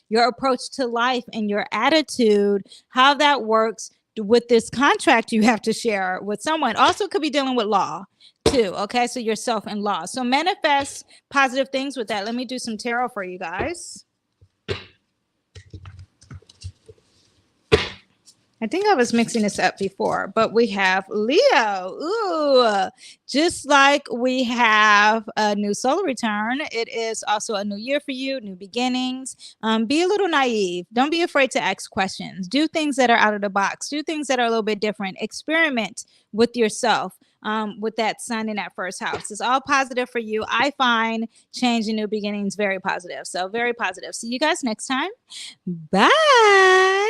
your approach to life and your attitude, how that works with this contract you have to share with someone. Also could be dealing with law too. Okay, so yourself and law. So manifest positive things with that. Let me do some tarot for you guys. I think I was mixing this up before, but we have Leo. Ooh, just like we have a new solar return, it is also a new year for you, new beginnings. Be a little naive. Don't be afraid to ask questions. Do things that are out of the box. Do things that are a little bit different. Experiment with yourself. With that sun in that 1st house. It's all positive for you. I find change and new beginnings very positive. So very positive. See you guys next time. Bye.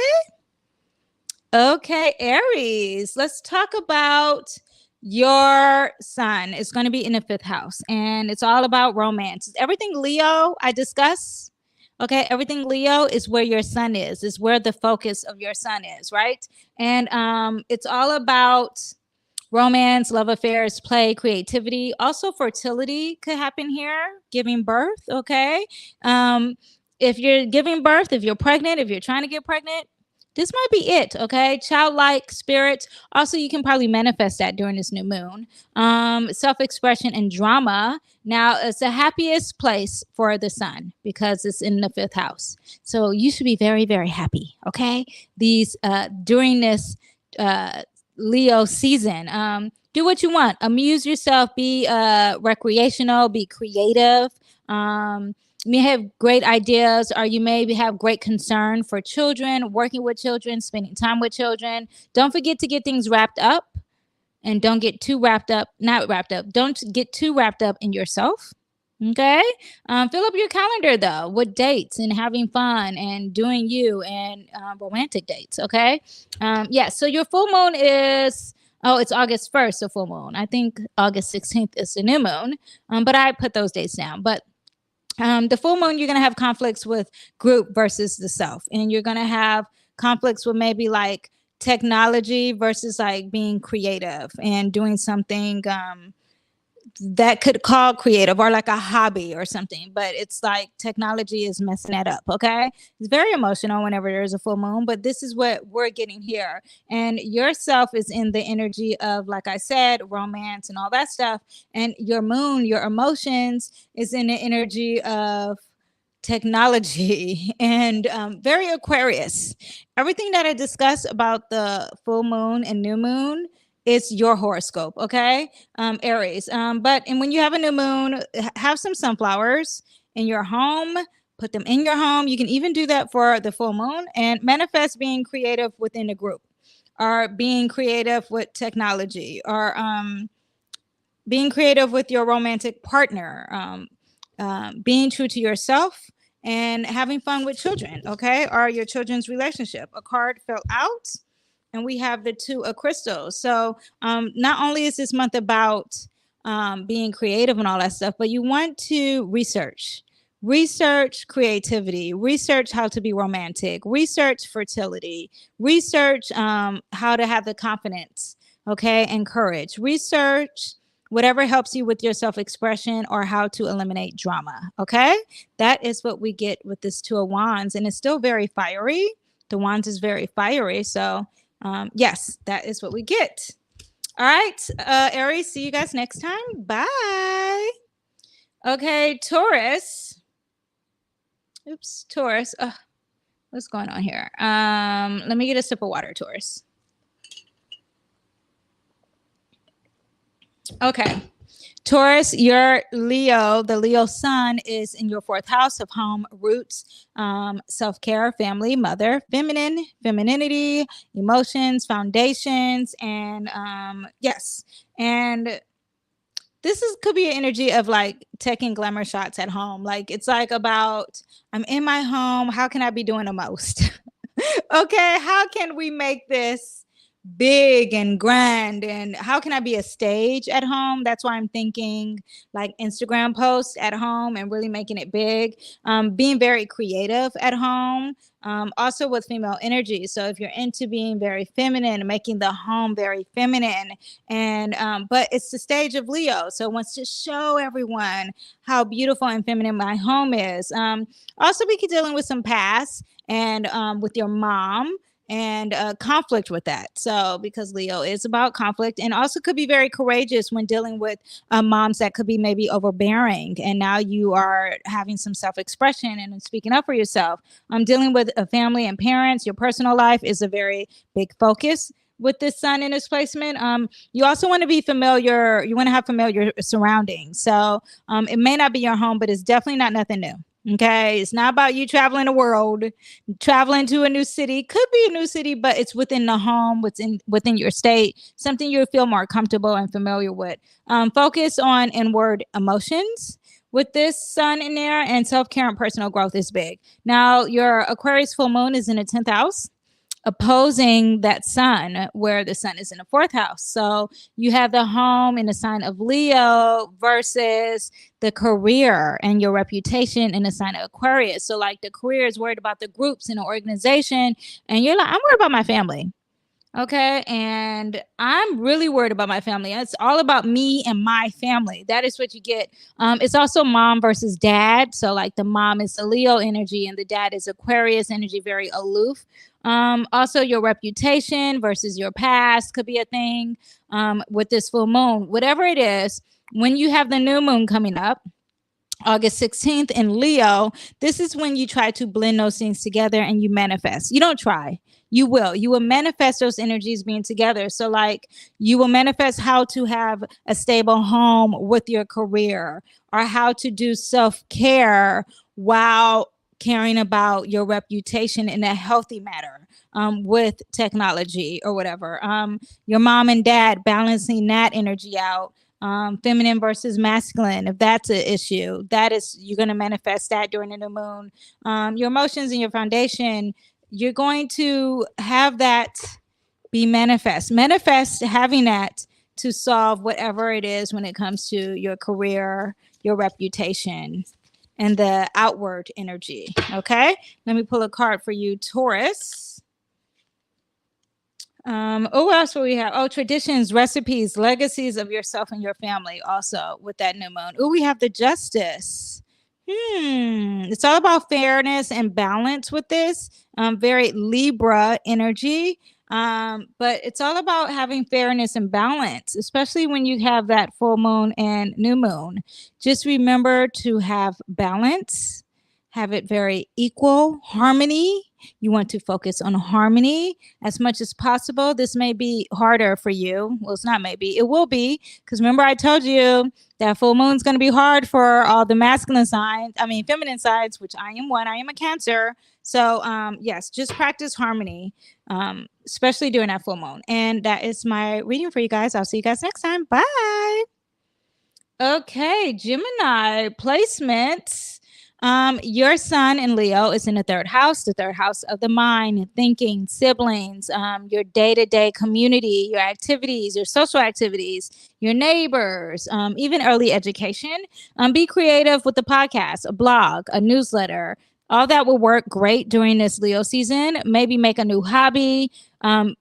Okay, Aries, let's talk about your sun. It's going to be in the 5th house, and it's all about romance. Everything Leo I discuss, okay, everything Leo is where your sun is where the focus of your sun is, right? And it's all about romance, love affairs, play, creativity. Also, fertility could happen here, giving birth, okay? If you're giving birth, if you're pregnant, if you're trying to get pregnant, this might be it, okay? Childlike spirit. Also, you can probably manifest that during this new moon. Self-expression and drama. Now, it's the happiest place for the sun because it's in the 5th house. So you should be very, very happy, okay? During this Leo season, do what you want. Amuse yourself. Be recreational. Be creative. You may have great ideas, or you may have great concern for children, working with children, spending time with children. Don't forget to get things wrapped up, and don't get too wrapped up. Don't get too wrapped up in yourself. Okay. Fill up your calendar though with dates and having fun and doing you and romantic dates. Okay. Yeah. So your full moon is. Oh, it's August 1st, the full moon. I think August 16th is the new moon. But I put those dates down. But the full moon, you're going to have conflicts with group versus the self. And you're going to have conflicts with maybe like technology versus like being creative and doing something that could call creative or like a hobby or something. But it's like technology is messing that up. Okay. It's very emotional whenever there's a full moon, but this is what we're getting here. And yourself is in the energy of, like I said, romance and all that stuff. And your moon, your emotions is in the energy of technology and very Aquarius. Everything that I discussed about the full moon and new moon, it's your horoscope, okay? Aries. And when you have a new moon, have some sunflowers in your home. put them in your home. You can even do that for the full moon, and manifest being creative within a group, or being creative with technology, or being creative with your romantic partner, being true to yourself, and having fun with children, okay? Or your children's relationship. A card fell out, and we have the Two of Crystals. So not only is this month about being creative and all that stuff, but you want to research creativity, research how to be romantic, research fertility, research how to have the confidence, okay, and courage. Research whatever helps you with your self-expression, or how to eliminate drama, okay? That is what we get with this Two of Wands, and it's still very fiery. The Wands is very fiery, so yes, that is what we get. All right, Aries, see you guys next time. Bye. Okay, Taurus. Oops, Taurus. What's going on here? Let me get a sip of water, Taurus. Okay, Taurus, your Leo, the Leo sun is in your 4th house of home, roots, self-care, family, mother, femininity, emotions, foundations, and yes. And this could be an energy of like taking glamour shots at home. Like, it's like about, I'm in my home. How can I be doing the most? Okay, how can we make this big and grand, and how can I be a stage at home? That's why I'm thinking like Instagram posts at home and really making it big. Being very creative at home, also with female energy. So if you're into being very feminine, making the home very feminine, and but it's the stage of Leo, so it wants to show everyone how beautiful and feminine my home is. Also be dealing with some past, and with your mom, and conflict with that. So because Leo is about conflict, and also could be very courageous when dealing with moms that could be maybe overbearing, and now you are having some self-expression and speaking up for yourself. Dealing with a family and parents, your personal life is a very big focus with this sun in its placement. You also want to be familiar, you want to have familiar surroundings. So it may not be your home, but it's definitely not nothing new. Okay, it's not about you traveling the world, traveling to a new city. Could be a new city, but it's within the home, within your state, something you feel more comfortable and familiar with. Focus on inward emotions with this sun in there, and self-care and personal growth is big. Now, your Aquarius full moon is in the 10th house, opposing that sun, where the sun is in the 4th house. So you have the home in the sign of Leo versus the career and your reputation in the sign of Aquarius. So like the career is worried about the groups in the organization, and you're like, I'm worried about my family. Okay, and I'm really worried about my family. It's all about me and my family. That is what you get. It's also mom versus dad. So like the mom is the Leo energy, and the dad is Aquarius energy, very aloof. Also your reputation versus your past could be a thing with this full moon. Whatever it is, when you have the new moon coming up, August 16th in Leo, this is when you try to blend those things together and you manifest. You don't try. You will manifest those energies being together. So like you will manifest how to have a stable home with your career, or how to do self-care while caring about your reputation in a healthy manner, with technology or whatever. Your mom and dad, balancing that energy out. Feminine versus masculine, if that's an issue, that is, you're going to manifest that during the new moon. Your emotions and your foundation, you're going to have that be manifest having that to solve whatever it is when it comes to your career, your reputation, and the outward energy. Okay, let me pull a card for you, Taurus. What else will we have? Oh, traditions, recipes, legacies of yourself and your family, also with that new moon. Oh, we have the Justice. It's all about fairness and balance with this. Very Libra energy. But it's all about having fairness and balance, especially when you have that full moon and new moon. Just remember to have balance, have it very equal, harmony. You want to focus on harmony as much as possible. This may be harder for you. Well, it's not maybe. It will be, because remember I told you that full moon's going to be hard for all the masculine signs. I mean, feminine sides, which I am one. I am a Cancer. So, yes, just practice harmony, especially during that full moon. And that is my reading for you guys. I'll see you guys next time. Bye. Okay, Gemini placements. Your sun in Leo is in the third house of the mind, thinking, siblings, your day-to-day community, your activities, your social activities, your neighbors, even early education. Be creative with the podcast, a blog, a newsletter. All that will work great during this Leo season. Maybe make a new hobby,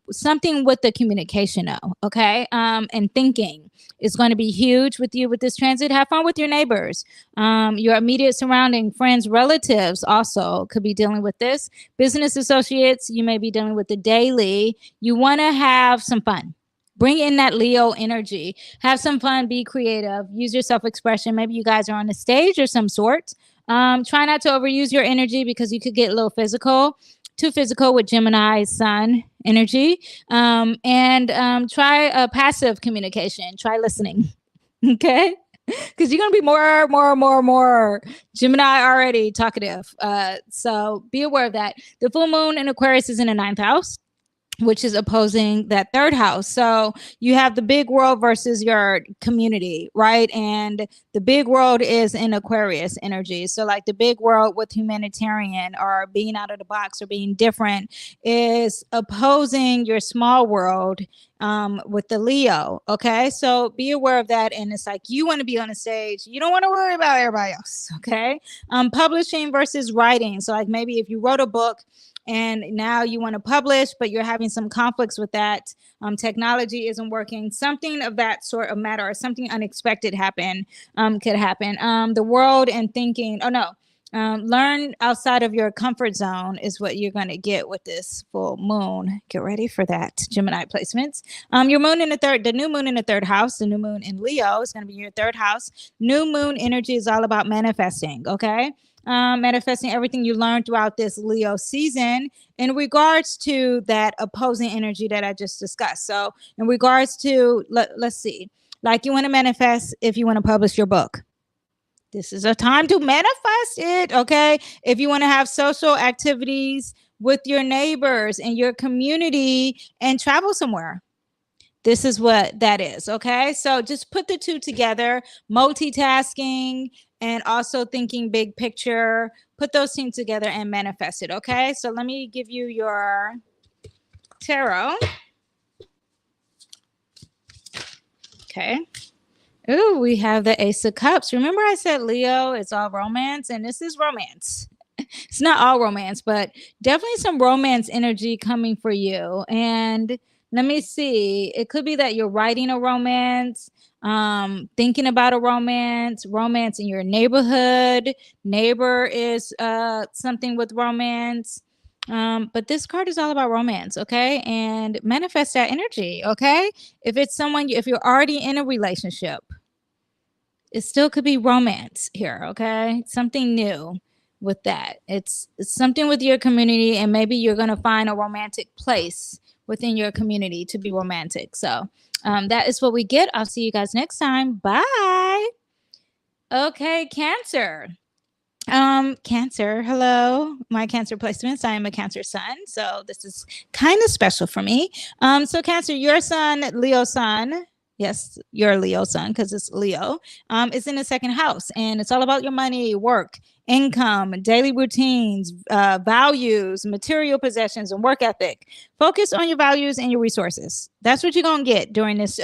something with the communication though, okay? And thinking is going to be huge with you with this transit. Have fun with your neighbors. Your immediate surrounding, friends, relatives also could be dealing with this. Business associates, you may be dealing with the daily. You want to have some fun. Bring in that Leo energy. Have some fun. Be creative. Use your self-expression. Maybe you guys are on the stage or some sort. Try not to overuse your energy because you could get a little physical, too physical with Gemini sun energy. And try a passive communication. Try listening. Okay? Because you're going to be more Gemini already talkative. So be aware of that. The full moon in Aquarius is in the 9th house, which is opposing that 3rd house. So you have the big world versus your community, right? And the big world is in Aquarius energy. So like the big world with humanitarian or being out of the box or being different is opposing your small world with the Leo. Okay. So be aware of that. And it's like, you want to be on the stage. You don't want to worry about everybody else. Okay. Publishing versus writing. So like maybe if you wrote a book, and now you want to publish, but you're having some conflicts with that. Technology isn't working. Something of that sort of matter, or something unexpected could happen. The world and thinking, learn outside of your comfort zone is what you're going to get with this full moon. Get ready for that, Gemini placements. Your moon in the new moon in the 3rd house, the new moon in Leo is going to be your 3rd house. New moon energy is all about manifesting, okay? Manifesting everything you learned throughout this Leo season in regards to that opposing energy that I just discussed. So in regards to, let's see, like you want to manifest if you want to publish your book. This is a time to manifest it, okay? If you want to have social activities with your neighbors and your community and travel somewhere. This is what that is, okay? So just put the two together, multitasking and also thinking big picture. Put those things together and manifest it, okay? So let me give you your tarot. Okay. Ooh, we have the Ace of Cups. Remember I said Leo, it's all romance, and this is romance. It's not all romance, but definitely some romance energy coming for you. And let me see. It could be that you're writing a romance, thinking about a romance in your neighborhood. Neighbor is something with romance. But this card is all about romance, okay? And manifest that energy, okay? If it's someone, if you're already in a relationship, it still could be romance here, okay? Something new with that. It's something with your community, and maybe you're going to find a romantic place within your community to be romantic. So that is what we get. I'll see you guys next time. Bye. Okay, Cancer. Cancer, hello, my Cancer placements. I am a Cancer sun, so this is kind of special for me. So Cancer, your sun, Leo sun, yes, your Leo sun, because it's Leo, is in the 2nd house, and it's all about your money, work, income, daily routines, values, material possessions, and work ethic. Focus on your values and your resources. That's what you're gonna get during this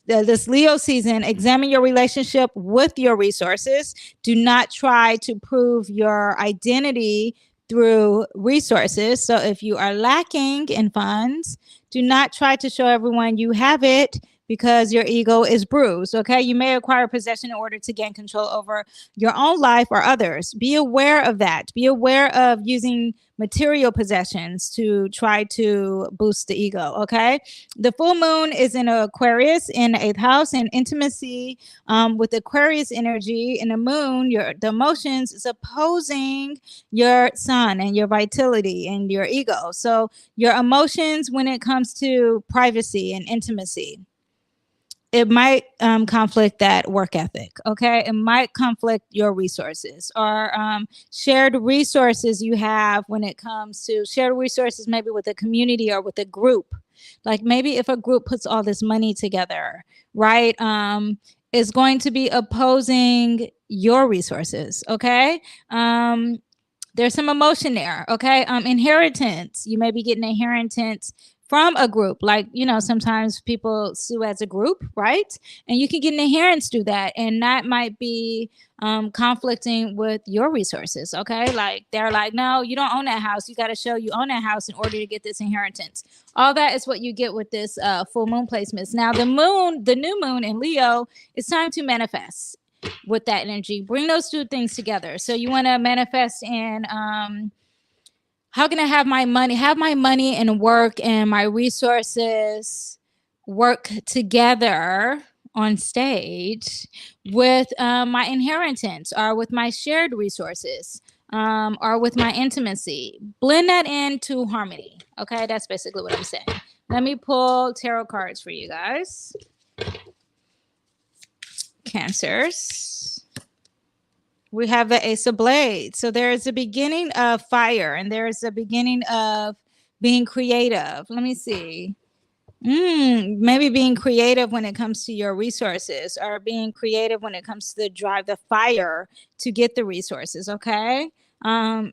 this Leo season. Examine your relationship with your resources. Do not try to prove your identity through resources. So if you are lacking in funds, do not try to show everyone you have it. because your ego is bruised. Okay, you may acquire possession in order to gain control over your own life or others. Be aware of that. Be aware of using material possessions to try to boost the ego. Okay, the full moon is in Aquarius in the 8th house, and intimacy with Aquarius energy in the moon, the emotions is opposing your sun and your vitality and your ego. So your emotions when it comes to privacy and intimacy, it might conflict that work ethic. Okay, it might conflict your resources or shared resources you have when it comes to shared resources, maybe with a community or with a group. Like maybe if a group puts all this money together, right, is going to be opposing your resources. Okay, there's some emotion there. Okay, inheritance, you may be getting inheritance from a group. Like, you know, sometimes people sue as a group, right? And you can get an inheritance through that, and that might be conflicting with your resources. Okay, like they're like, no, you don't own that house, you got to show you own that house in order to get this inheritance. All that is what you get with this full moon placements. Now the new moon in Leo, it's time to manifest with that energy. Bring those two things together. So you want to manifest in how can I have my money and work and my resources work together on stage with my inheritance or with my shared resources or with my intimacy. Blend that into harmony. Okay, that's basically what I'm saying. Let me pull tarot cards for you guys. Cancers. We have the Ace of Blades. So there is a beginning of fire and there is a beginning of being creative. Let me see. Maybe being creative when it comes to your resources or being creative when it comes to the drive, the fire to get the resources. Okay.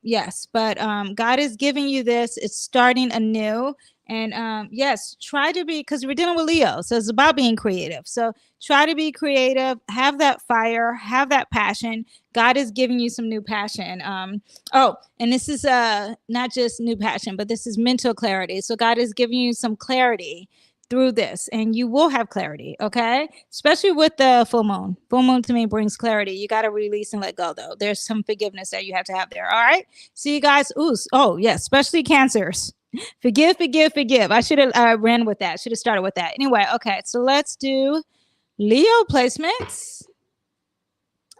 Yes, but God is giving you this. It's starting anew. And yes, try to be, because we're dealing with Leo, so it's about being creative. So try to be creative, have that fire, have that passion. God is giving you some new passion. Oh, and this is not just new passion, but this is mental clarity. So God is giving you some clarity through this, and you will have clarity. Okay, especially with the full moon. Full moon to me brings clarity. You got to release and let go, though. There's some forgiveness that you have to have there. All right, see you guys. Oh yes, especially Cancers. Forgive. I should have ran with that. Should have started with that. Anyway, okay, so let's do Leo placements.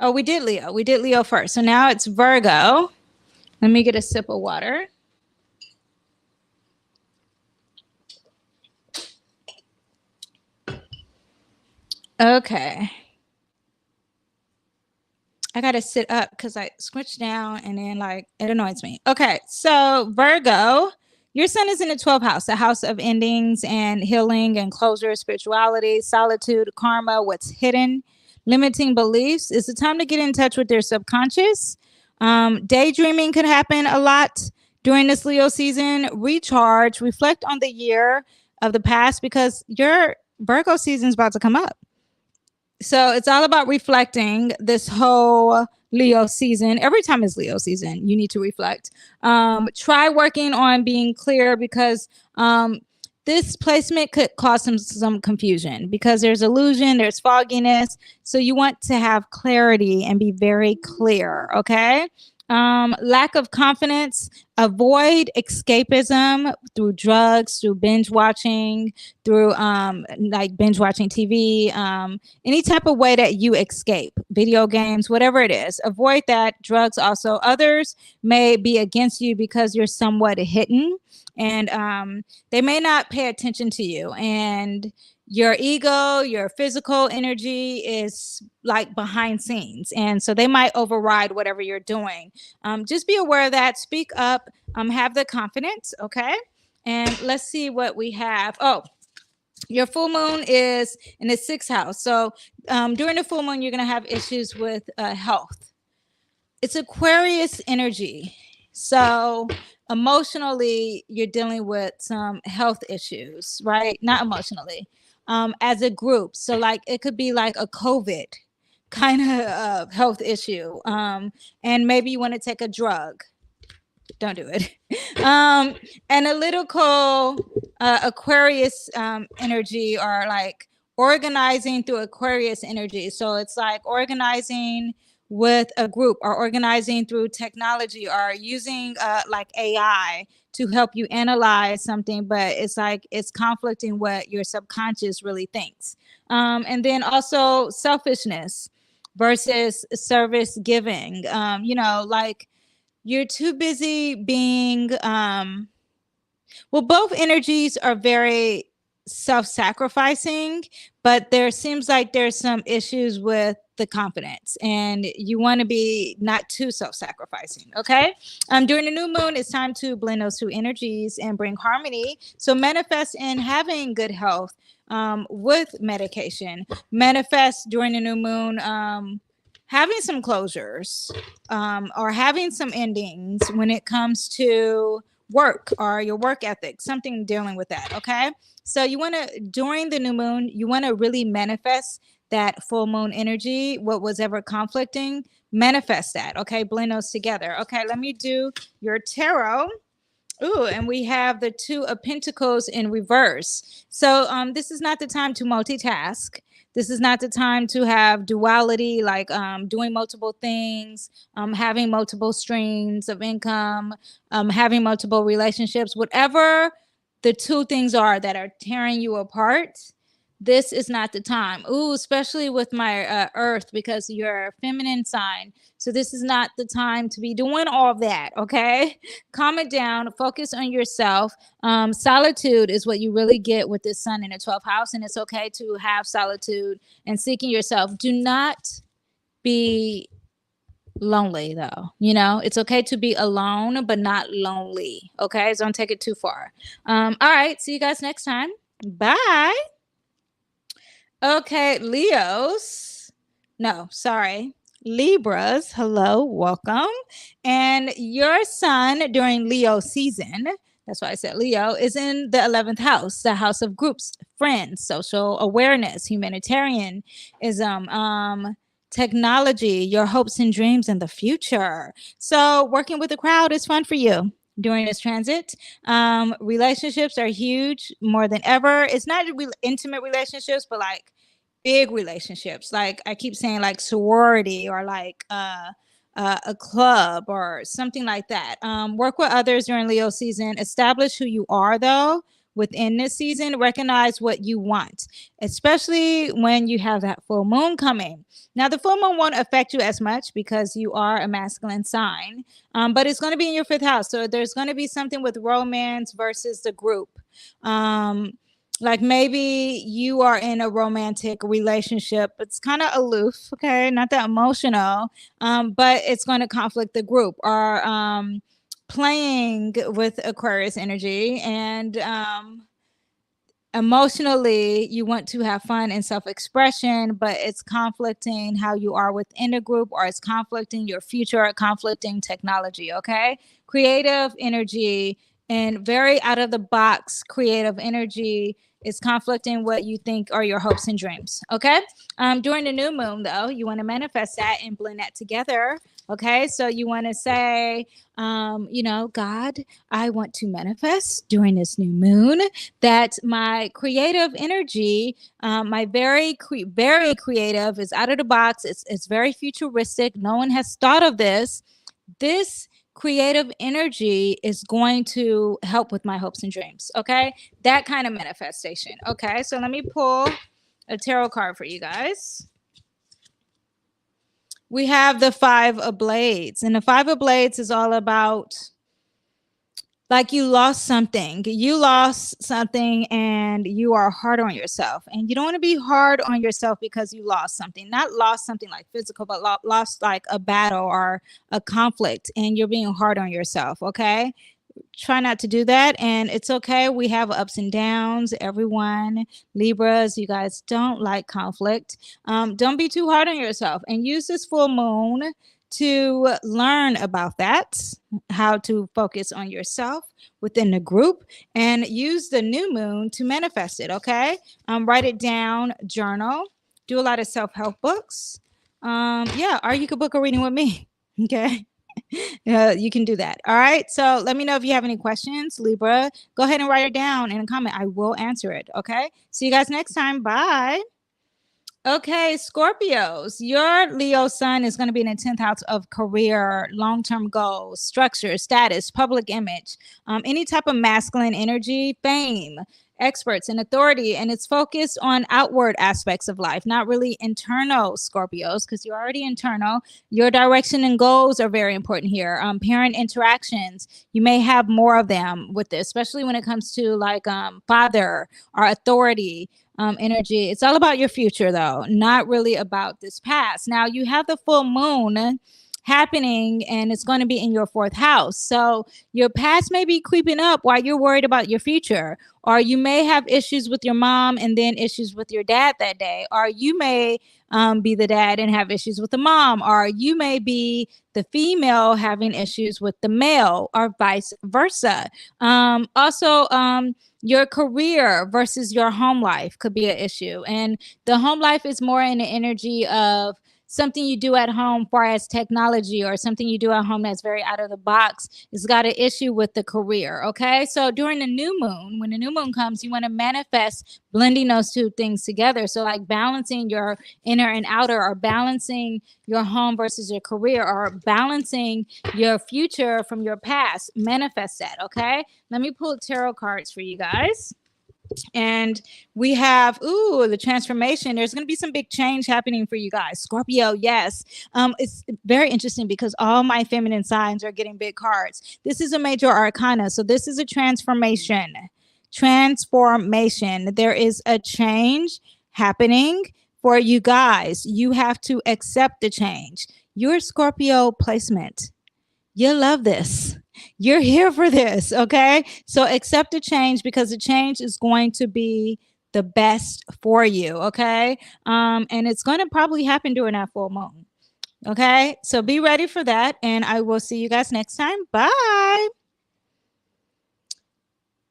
Oh, we did Leo. We did Leo first. So now it's Virgo. Let me get a sip of water. Okay. I got to sit up because I switched down and then like it annoys me. Okay, so Virgo, your sun is in the 12th house, the house of endings and healing and closure, spirituality, solitude, karma, what's hidden, limiting beliefs. It's the time to get in touch with their subconscious. Daydreaming could happen a lot during this Leo season. Recharge, reflect on the year of the past because your Virgo season is about to come up. So it's all about reflecting this whole Leo season. Every time it's Leo season, you need to reflect. Try working on being clear because this placement could cause some confusion because there's illusion, there's fogginess. So you want to have clarity and be very clear, okay? Lack of confidence, avoid escapism through drugs, through binge watching, through like binge watching TV, any type of way that you escape, video games, whatever it is, avoid that. Drugs also, others may be against you because you're somewhat hidden and they may not pay attention to you, and your ego, your physical energy is like behind scenes. And so they might override whatever you're doing. Just be aware of that. Speak up, have the confidence. Okay. And let's see what we have. Oh, your full moon is in the 6th house. So during the full moon, you're going to have issues with health. It's Aquarius energy. So emotionally, you're dealing with some health issues, right? Not emotionally. As a group. So like it could be like a COVID kind of health issue. And maybe you want to take a drug. Don't do it. Analytical Aquarius energy or like organizing through Aquarius energy. So it's like organizing with a group, or organizing through technology, or using like AI to help you analyze something, but it's like it's conflicting what your subconscious really thinks. And then also selfishness versus service giving. You know, like you're too busy being well, both energies are very self-sacrificing, but there seems like there's some issues with the confidence, and you want to be not too self-sacrificing. Okay. During the new moon, it's time to blend those two energies and bring harmony. So manifest in having good health with medication. Manifest during the new moon having some closures or having some endings when it comes to work or your work ethic, something dealing with that. Okay. So you want to, during the new moon, you want to really manifest that full moon energy, what was ever conflicting, manifest that. Okay. Blend those together. Okay. Let me do your tarot. Ooh, and we have the Two of Pentacles in reverse. So this is not the time to multitask. This is not the time to have duality, like doing multiple things, having multiple streams of income, having multiple relationships, whatever the two things are that are tearing you apart. This is not the time. Ooh, especially with my earth, because you're a feminine sign. So this is not the time to be doing all that. Okay. Calm it down. Focus on yourself. Solitude is what you really get with this sun in the 12th house. And it's okay to have solitude and seeking yourself. Do not be lonely, though. You know, it's okay to be alone, but not lonely. Okay. So don't take it too far. All right. See you guys next time. Bye. Okay, Leos. No, sorry. Libras. Hello, welcome. And your sun during Leo season, that's why I said Leo, is in the 11th house, the house of groups, friends, social awareness, humanitarianism, technology, your hopes and dreams in the future. So working with the crowd is fun for you during this transit. Relationships are huge, more than ever. It's not intimate relationships, but like big relationships. Like I keep saying, like sorority, or like a club or something like that. Work with others during Leo season. Establish who you are, though, within this season. Recognize what you want, especially when you have that full moon coming. Now, the full moon won't affect you as much because you are a masculine sign, but it's going to be in your 5th house. So there's going to be something with romance versus the group. Like maybe you are in a romantic relationship. It's kind of aloof, okay, not that emotional, but it's going to conflict the group, or playing with Aquarius energy, and emotionally you want to have fun and self-expression, but it's conflicting how you are within a group, or it's conflicting your future, or conflicting technology. Okay, creative energy and very out of the box creative energy is conflicting what you think are your hopes and dreams. Okay. During the new moon, though, you want to manifest that and blend that together. Okay. So you want to say, you know, God, I want to manifest during this new moon that my creative energy, my very creative, is out of the box. It's very futuristic. No one has thought of this. This creative energy is going to help with my hopes and dreams. Okay. That kind of manifestation. Okay. So let me pull a tarot card for you guys. We have the 5 of Blades, and the 5 of Blades is all about like you lost something and you are hard on yourself, and you don't want to be hard on yourself because you lost something, not lost something like physical, but lost like a battle or a conflict, and you're being hard on yourself. Okay. Try not to do that, and it's okay. We have ups and downs. Everyone, Libras, you guys don't like conflict. Don't be too hard on yourself, and use this full moon to learn about that, how to focus on yourself within the group, and use the new moon to manifest it. Okay. Write it down, journal, do a lot of self-help books. Yeah, or you could book a reading with me. Okay. You can do that. All right. So let me know if you have any questions, Libra. Go ahead and write it down in a comment. I will answer it. Okay. See you guys next time. Bye. Okay, Scorpios, your Leo sun is going to be in the 10th house of career, long-term goals, structure, status, public image, any type of masculine energy, fame, experts, and authority. And it's focused on outward aspects of life, not really internal, Scorpios, because you're already internal. Your direction and goals are very important here. Parent interactions, you may have more of them with this, especially when it comes to like father or authority. Energy. It's all about your future, though, not really about this past. Now, you have the full moon happening, and it's going to be in your 4th house. So your past may be creeping up while you're worried about your future, or you may have issues with your mom and then issues with your dad that day, or you may be the dad and have issues with the mom, or you may be the female having issues with the male, or vice versa. Also, your career versus your home life could be an issue. And the home life is more in the energy of something you do at home far as technology, or something you do at home that's very out of the box. It's got an issue with the career. Okay. So during the new moon, when the new moon comes, you want to manifest blending those two things together. So like balancing your inner and outer, or balancing your home versus your career, or balancing your future from your past. Manifest that. Okay. Let me pull tarot cards for you guys. And we have, the transformation. There's going to be some big change happening for you guys. Scorpio, yes. It's very interesting because all my feminine signs are getting big cards. This is a major arcana. So this is a transformation. There is a change happening for you guys. You have to accept the change. Your Scorpio placement. You love this. You're here for this, okay? So accept the change, because the change is going to be the best for you, okay? And it's going to probably happen during that full moon, okay? So be ready for that, and I will see you guys next time. Bye.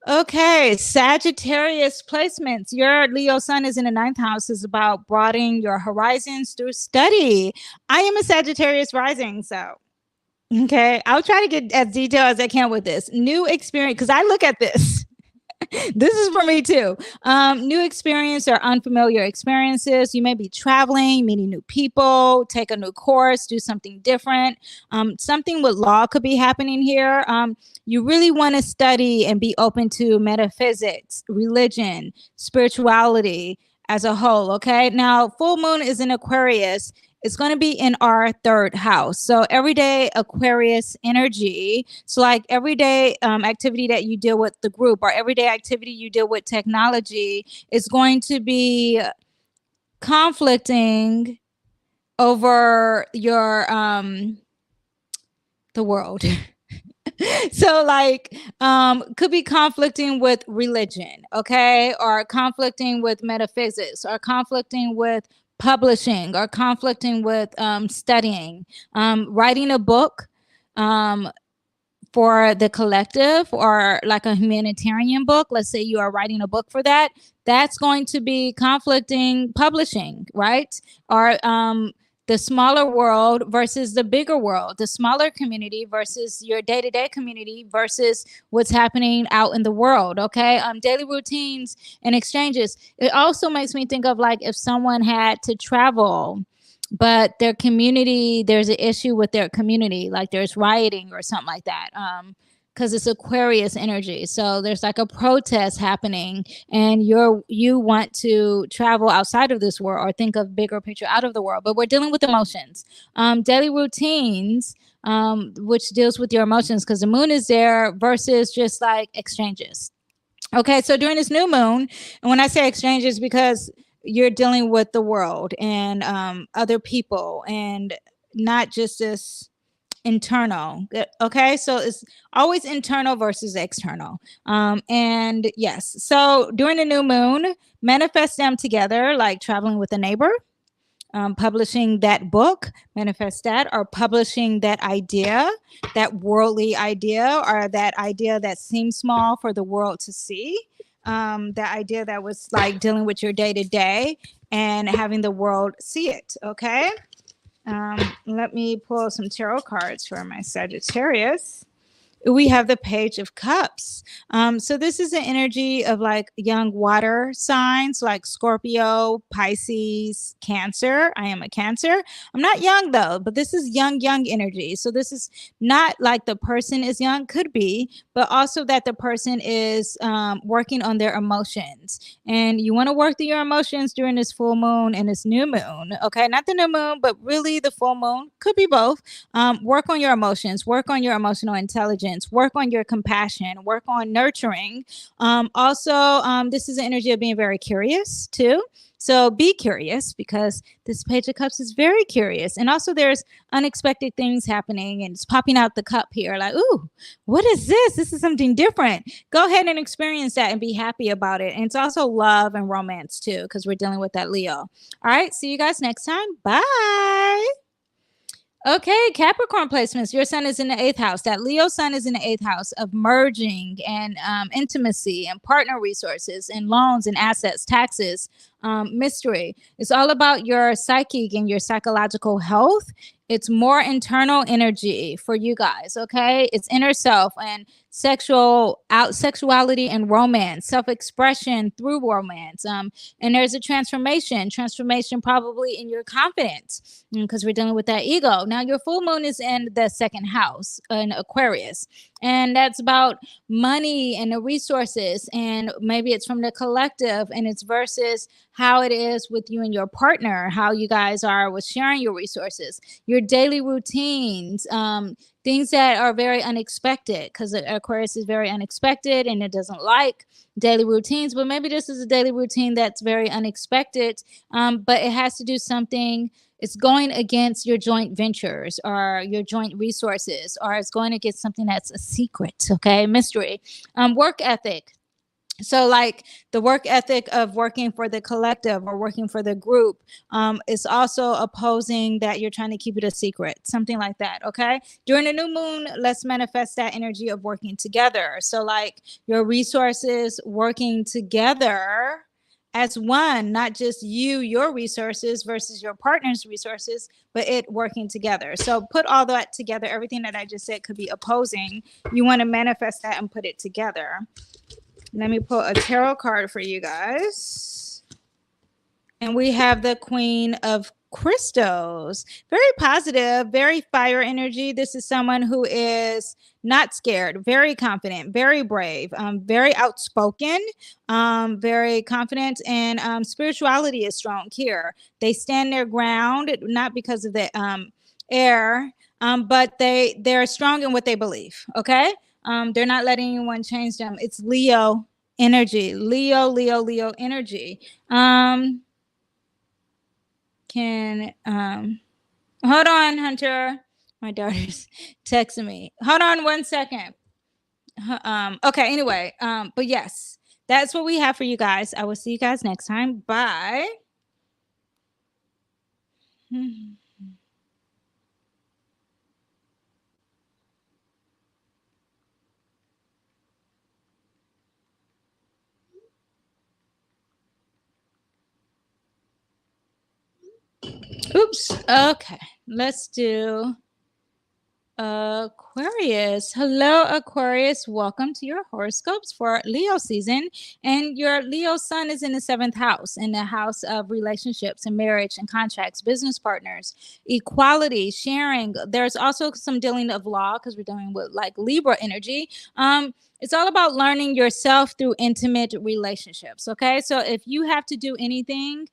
Okay, Sagittarius placements. Your Leo sun is in the 9th house. Is about broadening your horizons through study. I am a Sagittarius rising, so okay, I'll try to get as detailed as I can with this. New experience, because I look at this. This is for me too. New experience or unfamiliar experiences. You may be traveling, meeting new people, take a new course, do something different. Something with law could be happening here. You really want to study and be open to metaphysics, religion, spirituality as a whole. Okay, now full moon is in Aquarius. It's going to be in our 3rd house. So everyday Aquarius energy. So like everyday activity that you deal with the group, or everyday activity you deal with technology, is going to be conflicting over your the world. So like could be conflicting with religion, okay, or conflicting with metaphysics, or conflicting with publishing, or conflicting with studying, writing a book for the collective, or like a humanitarian book. Let's say you are writing a book for that. That's going to be conflicting publishing, right? Or the smaller world versus the bigger world, the smaller community versus your day-to-day community versus what's happening out in the world, okay? Daily routines and exchanges. It also makes me think of like if someone had to travel, but their community, there's an issue with their community, like there's rioting or something like that. Because it's Aquarius energy. So there's like a protest happening, and you want to travel outside of this world, or think of bigger picture out of the world. But we're dealing with emotions. Daily routines, which deals with your emotions, because the moon is there, versus just like exchanges. Okay, so during this new moon, and when I say exchanges, because you're dealing with the world and other people, and not just this internal. Okay, so it's always internal versus external. And yes, so during the new moon, manifest them together, like traveling with a neighbor, publishing that book, manifest that, or publishing that idea, that worldly idea, or that idea that seems small for the world to see. That idea that was like dealing with your day to day and having the world see it. Okay. Let me pull some tarot cards for my Sagittarius. We have the Page of Cups. So this is the energy of like young water signs like Scorpio, Pisces, Cancer. I am a Cancer. I'm not young though, but this is young energy. So this is not like the person is young, could be, but also that the person is working on their emotions. And you want to work through your emotions during this full moon and this new moon. Okay, not the new moon, but really the full moon. Could be both. Work on your emotions, work on your emotional intelligence, work on your compassion, work on nurturing. This is an energy of being very curious too. So be curious, because this Page of Cups is very curious. And also there's unexpected things happening, and it's popping out the cup here like, ooh, what is this? This is something different. Go ahead and experience that and be happy about it. And it's also love and romance too, because we're dealing with that Leo. All right, see you guys next time. Bye. Okay, Capricorn placements. Your sun is in the 8th house. That Leo sun is in the 8th house of merging and intimacy and partner resources and loans and assets, taxes, mystery. It's all about your psychic and your psychological health. It's more internal energy for you guys, okay? It's inner self and sexuality and romance, self-expression through romance. And there's a transformation probably in your confidence, because we're dealing with that ego. Now your full moon is in the 2nd house in Aquarius, and that's about money and the resources, and maybe it's from the collective, and it's versus how it is with you and your partner, how you guys are with sharing your resources, your daily routines, things that are very unexpected, because Aquarius is very unexpected and it doesn't like daily routines. But maybe this is a daily routine that's very unexpected, but it has to do something. It's going against your joint ventures or your joint resources, or it's going against something that's a secret, okay? Mystery. Work ethic. So like the work ethic of working for the collective or working for the group is also opposing that you're trying to keep it a secret, something like that. Okay. During the new moon, let's manifest that energy of working together. So like your resources working together as one, not just your resources versus your partner's resources, but it working together. So put all that together. Everything that I just said could be opposing. You want to manifest that and put it together. Let me pull a tarot card for you guys. And we have the Queen of Crystals. Very positive, very fire energy. This is someone who is not scared, very confident, very brave, very outspoken, very confident, and spirituality is strong here. They stand their ground, not because of the air, but they're strong in what they believe, okay? They're not letting anyone change them. It's Leo energy. Leo energy. Hold on, Hunter. My daughter's texting me. Hold on 1 second. Okay, anyway. But yes, that's what we have for you guys. I will see you guys next time. Bye. Oops. Okay. Let's do Aquarius. Hello, Aquarius. Welcome to your horoscopes for Leo season. And your Leo sun is in the 7th house, in the house of relationships and marriage and contracts, business partners, equality, sharing. There's also some dealing of law, because we're dealing with like Libra energy. It's all about learning yourself through intimate relationships. Okay. So if you have to do anything,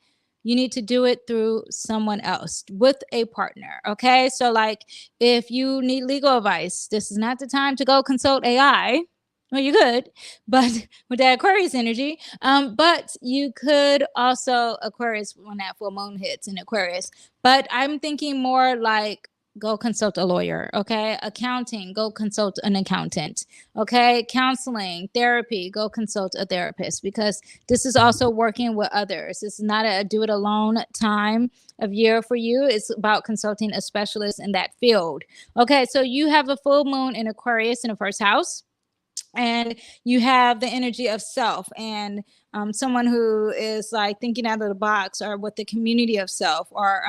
you need to do it through someone else, with a partner. Okay. So like if you need legal advice, this is not the time to go consult AI. Well, you could, but with that Aquarius energy, but you could also Aquarius when that full moon hits in Aquarius. But I'm thinking more like go consult a lawyer. Okay. Accounting, go consult an accountant. Okay. Counseling, therapy, go consult a therapist, because this is also working with others. It's not a do it alone time of year for you. It's about consulting a specialist in that field. Okay. So you have a full moon in Aquarius in the 1st house, and you have the energy of self and someone who is like thinking out of the box, or with the community of self, or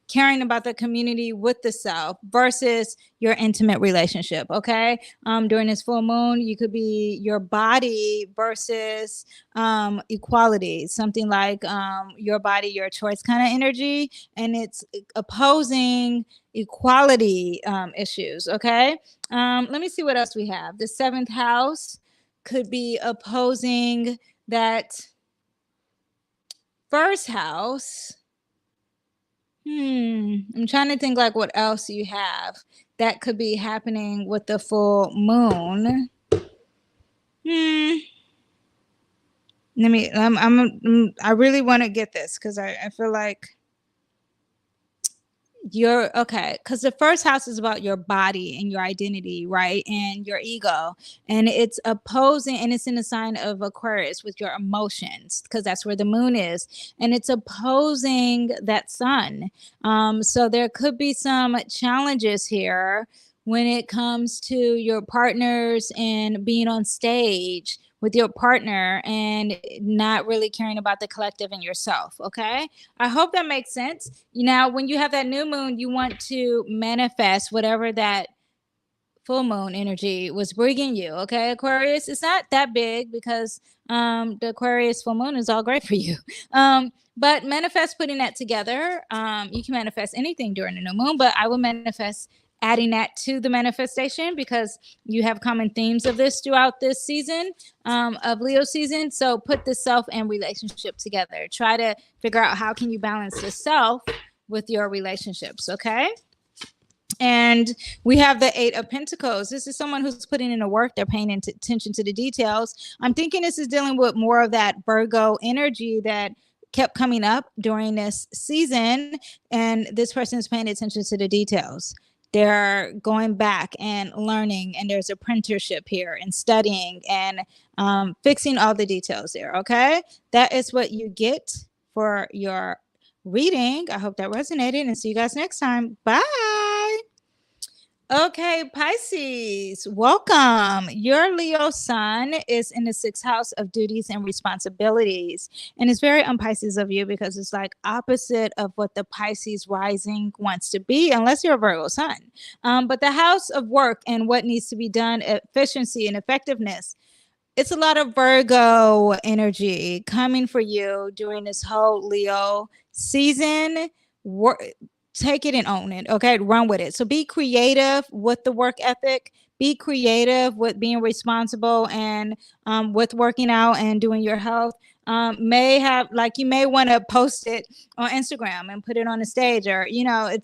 caring about the community with the self versus your intimate relationship. Okay. During this full moon, you could be your body versus equality, something like your body, your choice kind of energy, and it's opposing equality issues. Okay. Let me see what else we have. The 7th house could be opposing that 1st house. I'm trying to think like what else you have that could be happening with the full moon. Let me. I really want to get this because I feel like you're okay. Because the 1st house is about your body and your identity, right, and your ego, and it's opposing, and it's in the sign of Aquarius with your emotions, because that's where the moon is, and it's opposing that sun. So there could be some challenges here when it comes to your partners and being on stage with your partner and not really caring about the collective and yourself. Okay. I hope that makes sense. Now, when you have that new moon, you want to manifest whatever that full moon energy was bringing you. Okay, Aquarius, it's not that big because the Aquarius full moon is all great for you. But manifest putting that together. You can manifest anything during the new moon, but I will manifest adding that to the manifestation because you have common themes of this throughout this season of Leo season. So put the self and relationship together. Try to figure out how can you balance the self with your relationships. Okay. And we have the 8 of Pentacles. This is someone who's putting in the work. They're paying attention to the details. I'm thinking this is dealing with more of that Virgo energy that kept coming up during this season. And this person is paying attention to the details. They're going back and learning, and there's apprenticeship here and studying and fixing all the details there. Okay. That is what you get for your reading. I hope that resonated, and see you guys next time. Bye. Okay, Pisces, welcome. Your Leo sun is in the 6th house of duties and responsibilities. And it's very un-Pisces of you because it's like opposite of what the Pisces rising wants to be, unless you're a Virgo sun. But the house of work and what needs to be done, efficiency and effectiveness, it's a lot of Virgo energy coming for you during this whole Leo season. Take it and own it. Okay. Run with it. So be creative with the work ethic. Be creative with being responsible and with working out and doing your health. May have, like, you may want to post it on Instagram and put it on the stage, or, you know,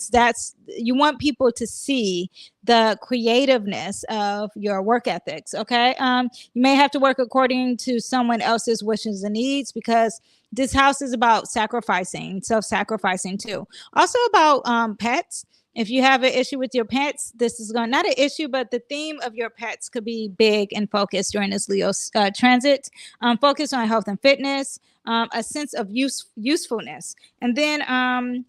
you want people to see the creativeness of your work ethics. Okay. You may have to work according to someone else's wishes and needs because this house is about sacrificing, self-sacrificing too. Also about pets. If you have an issue with your pets, this is not an issue, but the theme of your pets could be big and focused during this Leo transit. Focus on health and fitness, a sense of usefulness. And then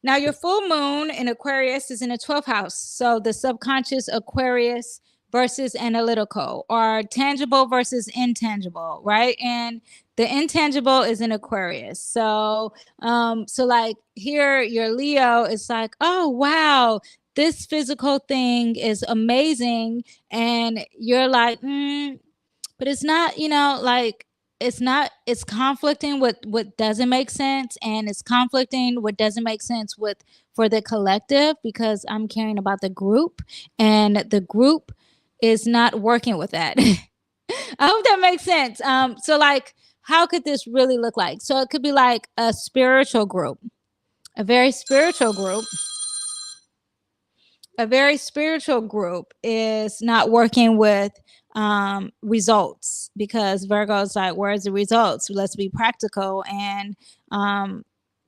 now your full moon in Aquarius is in the 12th house. So the subconscious Aquarius versus analytical, or tangible versus intangible, right? And the intangible is in Aquarius. So like here, your Leo is like, oh, wow, this physical thing is amazing. And you're like, but it's not, you know, like, it's conflicting with what doesn't make sense, and it's conflicting what doesn't make sense for the collective, because I'm caring about the group, and the group is not working with that. I hope that makes sense. So like, how could this really look like? So it could be like a spiritual group, a very spiritual group. A very spiritual group is not working with results, because Virgo is like, where's the results? Let's be practical. And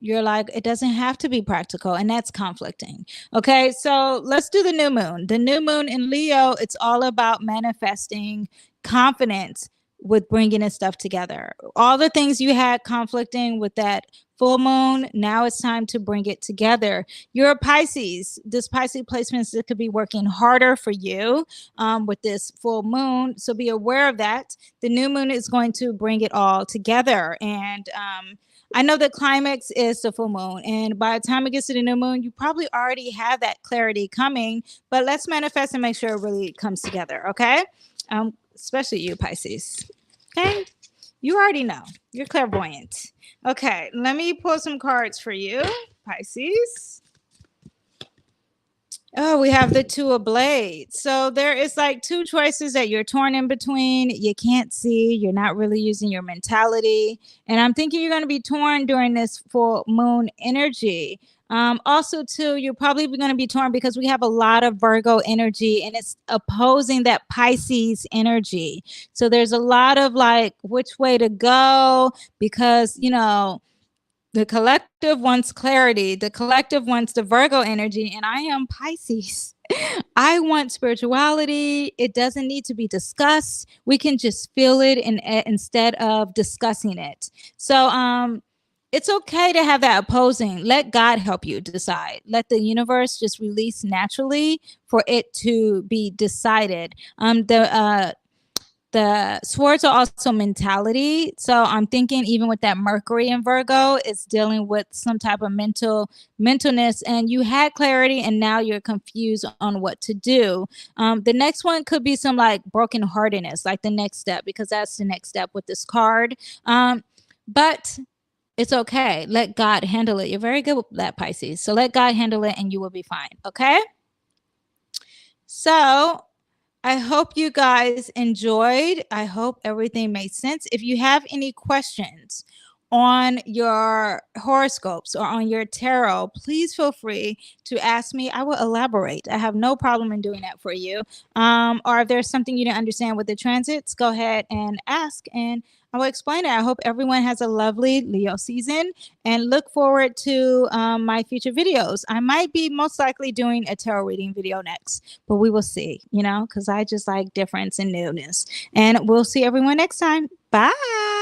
you're like, it doesn't have to be practical, and that's conflicting. Okay, so let's do the new moon. The new moon in Leo, it's all about manifesting confidence with bringing this stuff together. All the things you had conflicting with that full moon, now it's time to bring it together. You're a Pisces. This Pisces placements, it could be working harder for you with this full moon. So be aware of that. The new moon is going to bring it all together. And I know the climax is the full moon, and by the time it gets to the new moon, you probably already have that clarity coming, but let's manifest and make sure it really comes together, okay? Especially you, Pisces, okay? You already know. You're clairvoyant. Okay, let me pull some cards for you, Pisces. Oh, we have the Two of Blades. So there is like two choices that you're torn in between. You can't see. You're not really using your mentality. And I'm thinking you're going to be torn during this full moon energy. Also, too, you're probably going to be torn because we have a lot of Virgo energy and it's opposing that Pisces energy. So there's a lot of like which way to go because, you know, the collective wants clarity. The collective wants the Virgo energy, and I am Pisces. I want spirituality. It doesn't need to be discussed. We can just feel it instead of discussing it. So it's okay to have that opposing. Let God help you decide. Let the universe just release naturally for it to be decided. The swords are also mentality. So I'm thinking even with that Mercury in Virgo, it's dealing with some type of mentalness, and you had clarity and now you're confused on what to do. The next one could be some like brokenheartedness, like the next step, because that's the next step with this card. But it's okay. Let God handle it. You're very good with that, Pisces. So let God handle it and you will be fine. Okay. So I hope you guys enjoyed. I hope everything made sense. If you have any questions on your horoscopes or on your tarot, please feel free to ask me. I will elaborate. I have no problem in doing that for you. Or if there's something you didn't understand with the transits, go ahead and ask and I will explain it. I hope everyone has a lovely Leo season and look forward to my future videos. I might be most likely doing a tarot reading video next, but we will see, you know, because I just like difference and newness. And we'll see everyone next time. Bye.